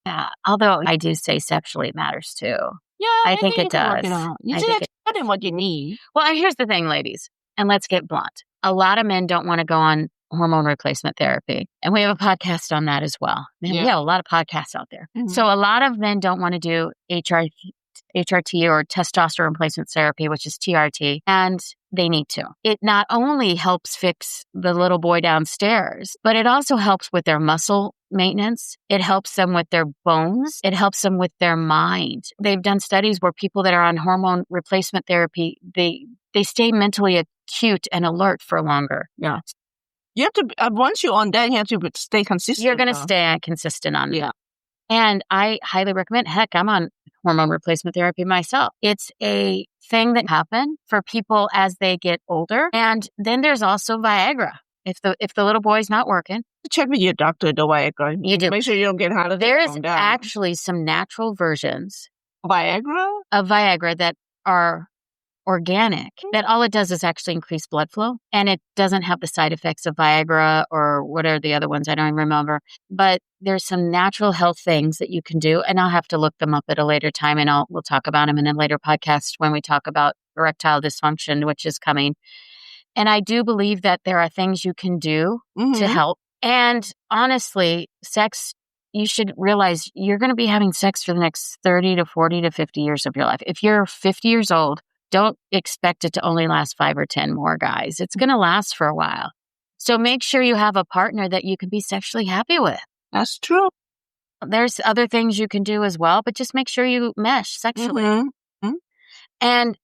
Yeah. Although I do say sexually it matters too. Yeah. I think it does. You just tell them what you need. Well, here's the thing, ladies, and let's get blunt. A lot of men don't want to go on hormone replacement therapy. And we have a podcast on that as well. Man, we have a lot of podcasts out there. So a lot of men don't want to do HRT or testosterone replacement therapy, which is TRT, and they need to. It not only helps fix the little boy downstairs, but it also helps with their muscle maintenance. It helps them with their bones. It helps them with their mind. They've done studies where people that are on hormone replacement therapy, they stay mentally acute and alert for longer. Yeah. You have to, once you're on that, you have to stay consistent. You're going to stay consistent on that. And I highly recommend, heck, I'm on hormone replacement therapy myself. It's a thing that happens for people as they get older. And then there's also Viagra. If the little boy's not working. Check with your doctor, the Viagra. You do. Make sure you don't get hot. There's actually some natural versions of Viagra that are organic, that all it does is actually increase blood flow, and it doesn't have the side effects of Viagra or what are the other ones, I don't even remember. But there's some natural health things that you can do, and I'll have to look them up at a later time, and we'll talk about them in a later podcast when we talk about erectile dysfunction, which is coming. And I do believe that there are things you can do to help. And honestly, sex, you should realize you're going to be having sex for the next 30 to 40 to 50 years of your life. If you're 50 years old, don't expect it to only last 5 or 10 more, guys. It's going to last for a while. So make sure you have a partner that you can be sexually happy with. That's true. There's other things you can do as well, but just make sure you mesh sexually. And,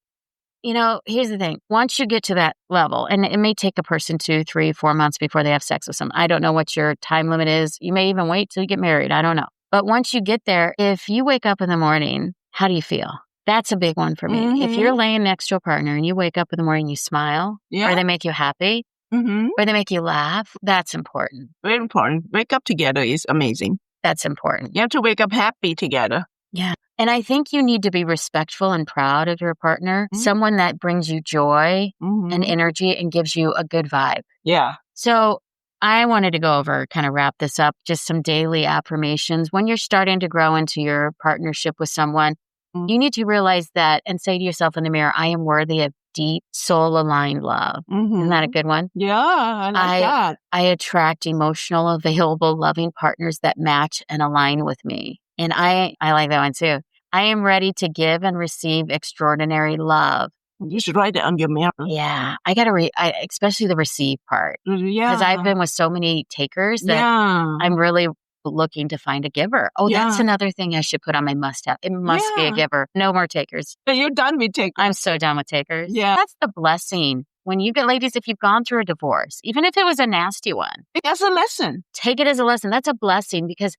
here's the thing. Once you get to that level, and it may take a person 2, 3, 4 months before they have sex with someone. I don't know what your time limit is. You may even wait till you get married. I don't know. But once you get there, if you wake up in the morning, how do you feel? That's a big one for me. If you're laying next to a partner and you wake up in the morning, you smile, or they make you happy, or they make you laugh, that's important. Very important. Wake up together is amazing. That's important. You have to wake up happy together. Yeah. And I think you need to be respectful and proud of your partner, someone that brings you joy and energy and gives you a good vibe. Yeah. So I wanted to go over, kind of wrap this up, just some daily affirmations. When you're starting to grow into your partnership with someone, you need to realize that and say to yourself in the mirror, I am worthy of deep, soul-aligned love. Isn't that a good one? Yeah, I like that. I attract emotional, available, loving partners that match and align with me. And I like that one too. I am ready to give and receive extraordinary love. You should write it on your mirror. Yeah. I got to especially the receive part. Yeah. Because I've been with so many takers that I'm really looking to find a giver. Oh, that's another thing I should put on my must-have. It must be a giver. No more takers. You're done with takers. I'm so done with takers. Yeah. That's the blessing. When you get, ladies, if you've gone through a divorce, even if it was a nasty one. That's a lesson. Take it as a lesson. That's a blessing because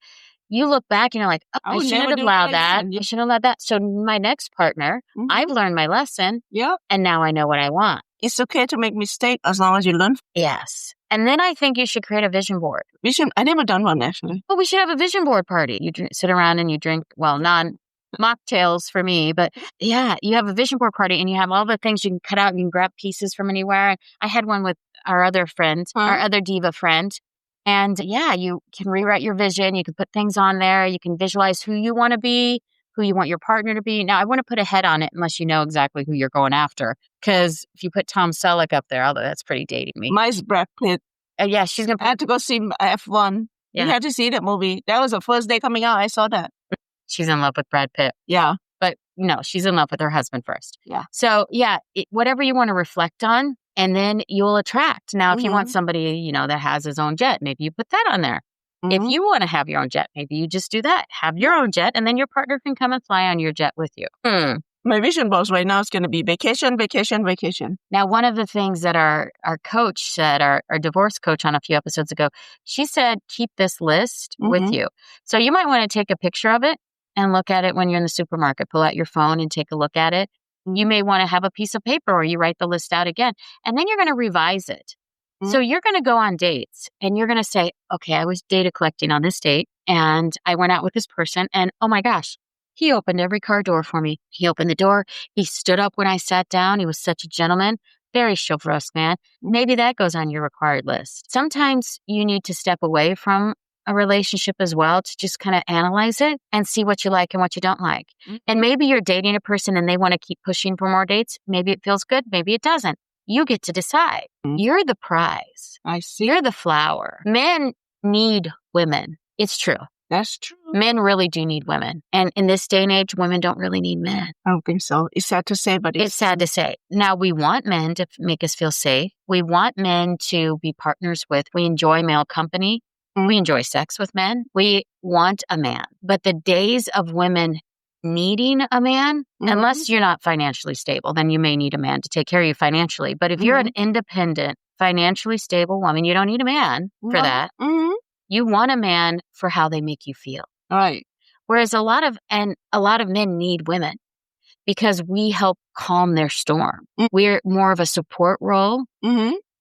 you look back and you're like, I shouldn't have allowed that. I shouldn't have allowed that. So my next partner, I've learned my lesson. Yeah. And now I know what I want. It's okay to make mistakes as long as you learn. Yes. And then I think you should create a vision board. I never done one, actually. Well, we should have a vision board party. You sit around and you drink, non-mocktails for me. But yeah, you have a vision board party and you have all the things you can cut out and you can grab pieces from anywhere. I had one with our other friend, our Huh? other diva friend. And yeah, you can rewrite your vision. You can put things on there. You can visualize who you want to be, who you want your partner to be. Now, I wouldn't put a head on it unless you know exactly who you're going after. Because if you put Tom Selleck up there, although that's pretty dating me. Mine's Brad Pitt. Yeah, she's going I had to go see F1. Yeah. You had to see that movie. That was the first day coming out. I saw that. She's in love with Brad Pitt. Yeah. But no, she's in love with her husband first. Yeah. So yeah, whatever you want to reflect on, and then you'll attract. Now, if you want somebody, that has his own jet, maybe you put that on there. If you want to have your own jet, maybe you just do that. Have your own jet, and then your partner can come and fly on your jet with you. My vision box right now is going to be vacation, vacation, vacation. Now, one of the things that our coach said, our divorce coach on a few episodes ago, she said, keep this list with you. So you might want to take a picture of it and look at it when you're in the supermarket. Pull out your phone and take a look at it. You may want to have a piece of paper or you write the list out again, and then you're going to revise it. So you're going to go on dates and you're going to say, okay, I was data collecting on this date and I went out with this person and oh my gosh, he opened every car door for me. He opened the door. He stood up when I sat down. He was such a gentleman, very chivalrous man. Maybe that goes on your required list. Sometimes you need to step away from a relationship as well to just kind of analyze it and see what you like and what you don't like. And maybe you're dating a person and they want to keep pushing for more dates. Maybe it feels good. Maybe it doesn't. You get to decide. You're the prize. I see. You're the flower. Men need women. It's true. That's true. Men really do need women. And in this day and age, women don't really need men. I don't think so. It's sad to say, but It's sad to say. Now, we want men to make us feel safe. We want men to be partners with. We enjoy male company. We enjoy sex with men. We want a man. But the days of women needing a man, unless you're not financially stable, then you may need a man to take care of you financially. But if you're an independent, financially stable woman, you don't need a man for that. You want a man for how they make you feel. Right. Whereas a lot of men need women because we help calm their storm. We're more of a support role.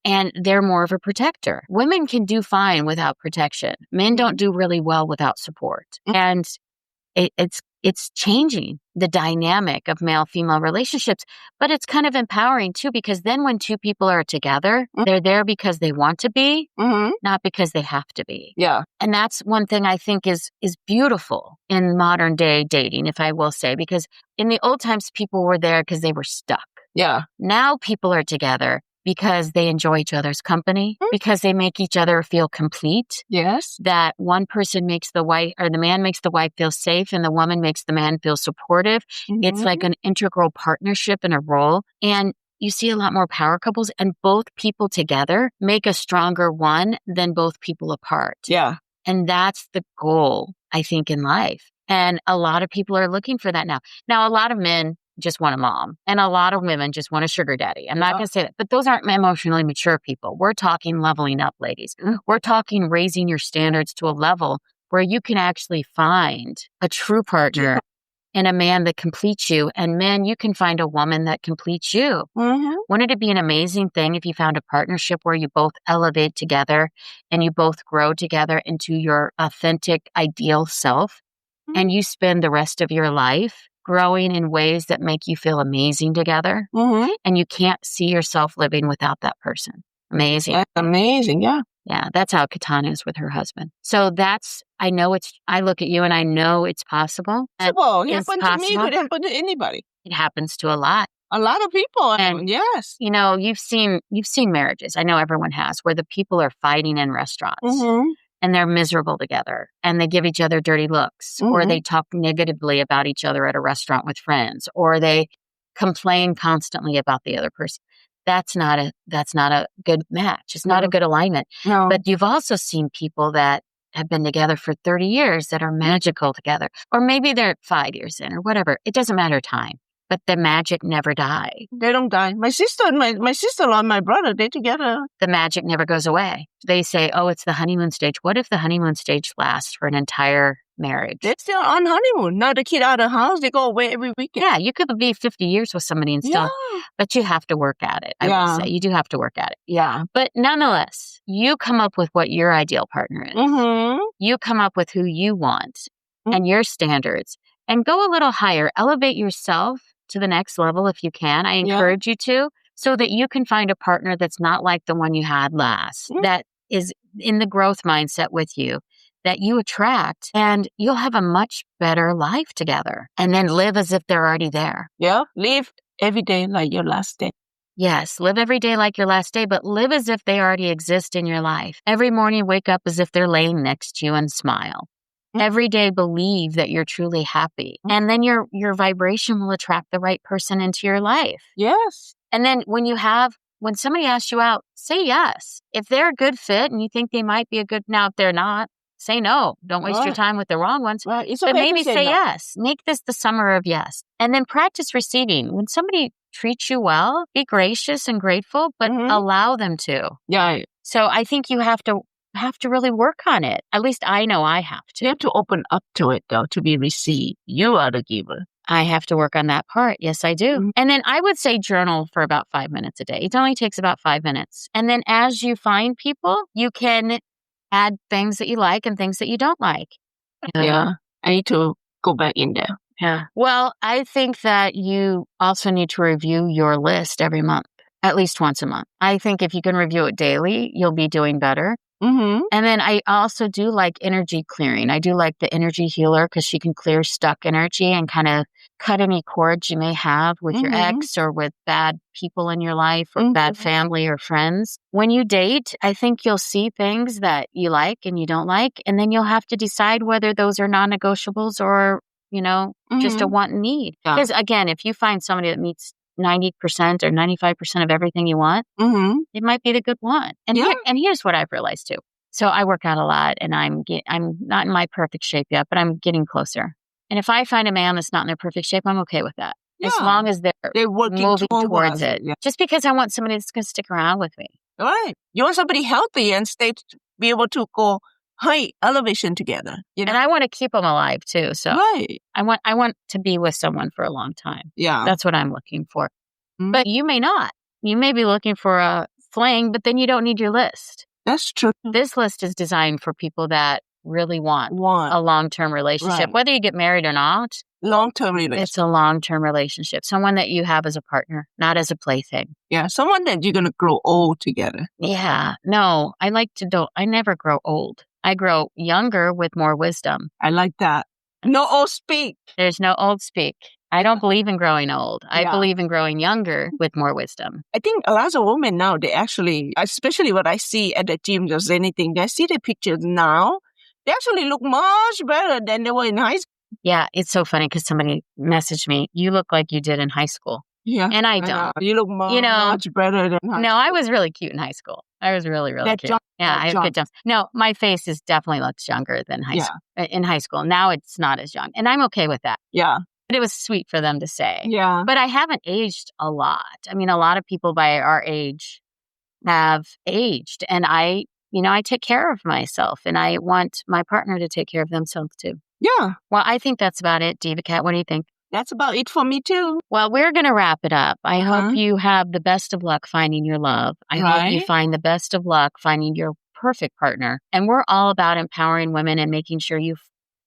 And they're more of a protector. Women can do fine without protection. Men don't do really well without support. And it's changing the dynamic of male-female relationships, but it's kind of empowering too, because then when two people are together, they're there because they want to be, not because they have to be. Yeah. And that's one thing I think is beautiful in modern day dating, if I will say, because in the old times, people were there because they were stuck. Yeah. Now people are together because they enjoy each other's company, because they make each other feel complete. Yes. That one person makes the man makes the wife feel safe and the woman makes the man feel supportive. It's like an integral partnership and a role. And you see a lot more power couples, and both people together make a stronger one than both people apart. Yeah. And that's the goal, I think, in life. And a lot of people are looking for that now. Now, a lot of men just want a mom, and a lot of women just want a sugar daddy. I'm not going to say that, but those aren't emotionally mature people. We're talking leveling up, ladies. We're talking raising your standards to a level where you can actually find a true partner and a man that completes you. And men, you can find a woman that completes you. Wouldn't it be an amazing thing if you found a partnership where you both elevate together and you both grow together into your authentic, ideal self, and you spend the rest of your life growing in ways that make you feel amazing together, and you can't see yourself living without that person. Amazing. That's amazing. Yeah. Yeah, that's how Katana is with her husband. So I look at you and I know it's possible. Well, it It's happened to me, possible. could happen to anybody. It happens to a lot. A lot of people. And- yes. You've seen marriages. I know everyone has, where the people are fighting in restaurants. And they're miserable together and they give each other dirty looks, or they talk negatively about each other at a restaurant with friends, or they complain constantly about the other person. That's not a good match. It's not a good alignment. No. But you've also seen people that have been together for 30 years that are magical together, or maybe they're 5 years in or whatever. It doesn't matter time, but the magic never dies. They don't die. My sister and my sister-in-law and my brother, they together. The magic never goes away. They say, oh, it's the honeymoon stage. What if the honeymoon stage lasts for an entire marriage? They're still on honeymoon. Now the kid out of the house, they go away every weekend. Yeah, you could be 50 years with somebody and still, but you have to work at it. I will say, you do have to work at it. Yeah. But nonetheless, you come up with what your ideal partner is. You come up with who you want and your standards, and go a little higher. Elevate yourself to the next level if you can. I encourage you to. so that you can find a partner that's not like the one you had last, that is in the growth mindset with you, that you attract, and you'll have a much better life together. And then live as if they're already there. Yeah. Live every day like your last day. Yes, live every day like your last day, but live as if they already exist in your life. Every morning, wake up as if they're laying next to you and smile. Every day, believe that you're truly happy. And then your vibration will attract the right person into your life. Yes. And then when somebody asks you out, say yes. If they're a good fit and you think they might be now, if they're not, say no. Don't waste your time with the wrong ones. Right. It's okay but maybe to say no. yes. Make this the summer of yes. And then practice receiving. When somebody treats you well, be gracious and grateful, but allow them to. Yeah. So I think you have to really work on it. At least I know I have to. You have to open up to it, though, to be received. You are the giver. I have to work on that part. Yes, I do. And then I would say journal for about 5 minutes a day. It only takes about 5 minutes. And then as you find people, you can add things that you like and things that you don't like. Yeah. I need to go back in there. Yeah. Well, I think that you also need to review your list every month, at least once a month. I think if you can review it daily, you'll be doing better. And then I also do like energy clearing. I do like the energy healer because she can clear stuck energy and kind of cut any cords you may have with your ex or with bad people in your life or bad family or friends. When you date, I think you'll see things that you like and you don't like. And then you'll have to decide whether those are non-negotiables or, just a want and need. Because again, if you find somebody that meets 90% or 95% of everything you want, it might be the good one. And here's what I've realized too. So I work out a lot and I'm not in my perfect shape yet, but I'm getting closer. And if I find a man that's not in their perfect shape, I'm okay with that. As long as they're working moving towards it. Yeah. Just because I want somebody that's going to stick around with me. Right. You want somebody healthy and be able to go high elevation together. And I want to keep them alive too. So I want to be with someone for a long time. Yeah. That's what I'm looking for. But you may not. You may be looking for a fling, but then you don't need your list. That's true. This list is designed for people that really want a long-term relationship. Right. Whether you get married or not. Long-term relationship. It's a long-term relationship. Someone that you have as a partner, not as a plaything. Yeah. Someone that you're going to grow old together. Yeah. No, I never grow old. I grow younger with more wisdom. I like that. No old speak. There's no old speak. I don't believe in growing old. I believe in growing younger with more wisdom. I think a lot of women now, they actually, especially what I see at the gym or anything, they see the pictures now. They actually look much better than they were in high school. Yeah, it's so funny because somebody messaged me, you look like you did in high school. Yeah. And I don't. You look much better than high school. No, I was really cute in high school. I was really, really cute. I have good jumps. No, my face definitely looks younger than in high school. Now it's not as young. And I'm okay with that. Yeah. But it was sweet for them to say. Yeah. But I haven't aged a lot. I mean, a lot of people by our age have aged. And I take care of myself. And I want my partner to take care of themselves too. Yeah. Well, I think that's about it. Diva Cat, what do you think? That's about it for me too. Well, we're going to wrap it up. I hope you have the best of luck finding your love. I hope you find the best of luck finding your perfect partner. And we're all about empowering women and making sure you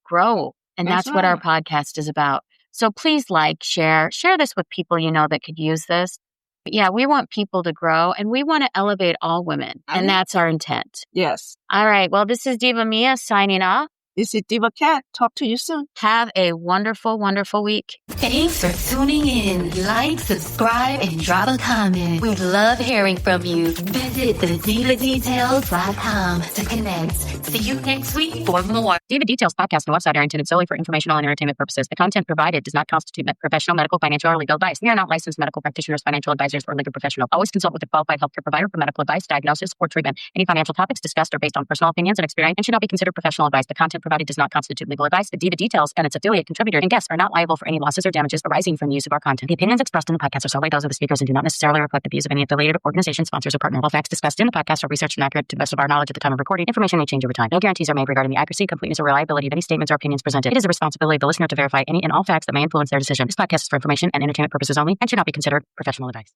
grow. And that's what our podcast is about. So please share this with people you know that could use this. But yeah, we want people to grow and we want to elevate all women. And that's our intent. Yes. All right. Well, this is Diva Mia signing off. This is Diva Cat. Talk to you soon. Have a wonderful, wonderful week. Thanks for tuning in. Like, subscribe, and drop a comment. We love hearing from you. Visit thedivadetails.com to connect. See you next week for more. Diva Details podcast and website are intended solely for informational and entertainment purposes. The content provided does not constitute professional, medical, financial, or legal advice. We are not licensed medical practitioners, financial advisors, or legal professionals. Always consult with a qualified healthcare provider for medical advice, diagnosis, or treatment. Any financial topics discussed are based on personal opinions and experience and should not be considered professional advice. The content provided does not constitute legal advice. The Diva Details and its affiliate, contributor, and guests are not liable for any losses or damages arising from the use of our content. The opinions expressed in the podcast are solely those of the speakers and do not necessarily reflect the views of any affiliated organization, sponsors, or partner. All facts discussed in the podcast are researched and accurate to the best of our knowledge at the time of recording. Information may change over time. No guarantees are made regarding the accuracy, completeness, or reliability of any statements or opinions presented. It is the responsibility of the listener to verify any and all facts that may influence their decision. This podcast is for information and entertainment purposes only and should not be considered professional advice.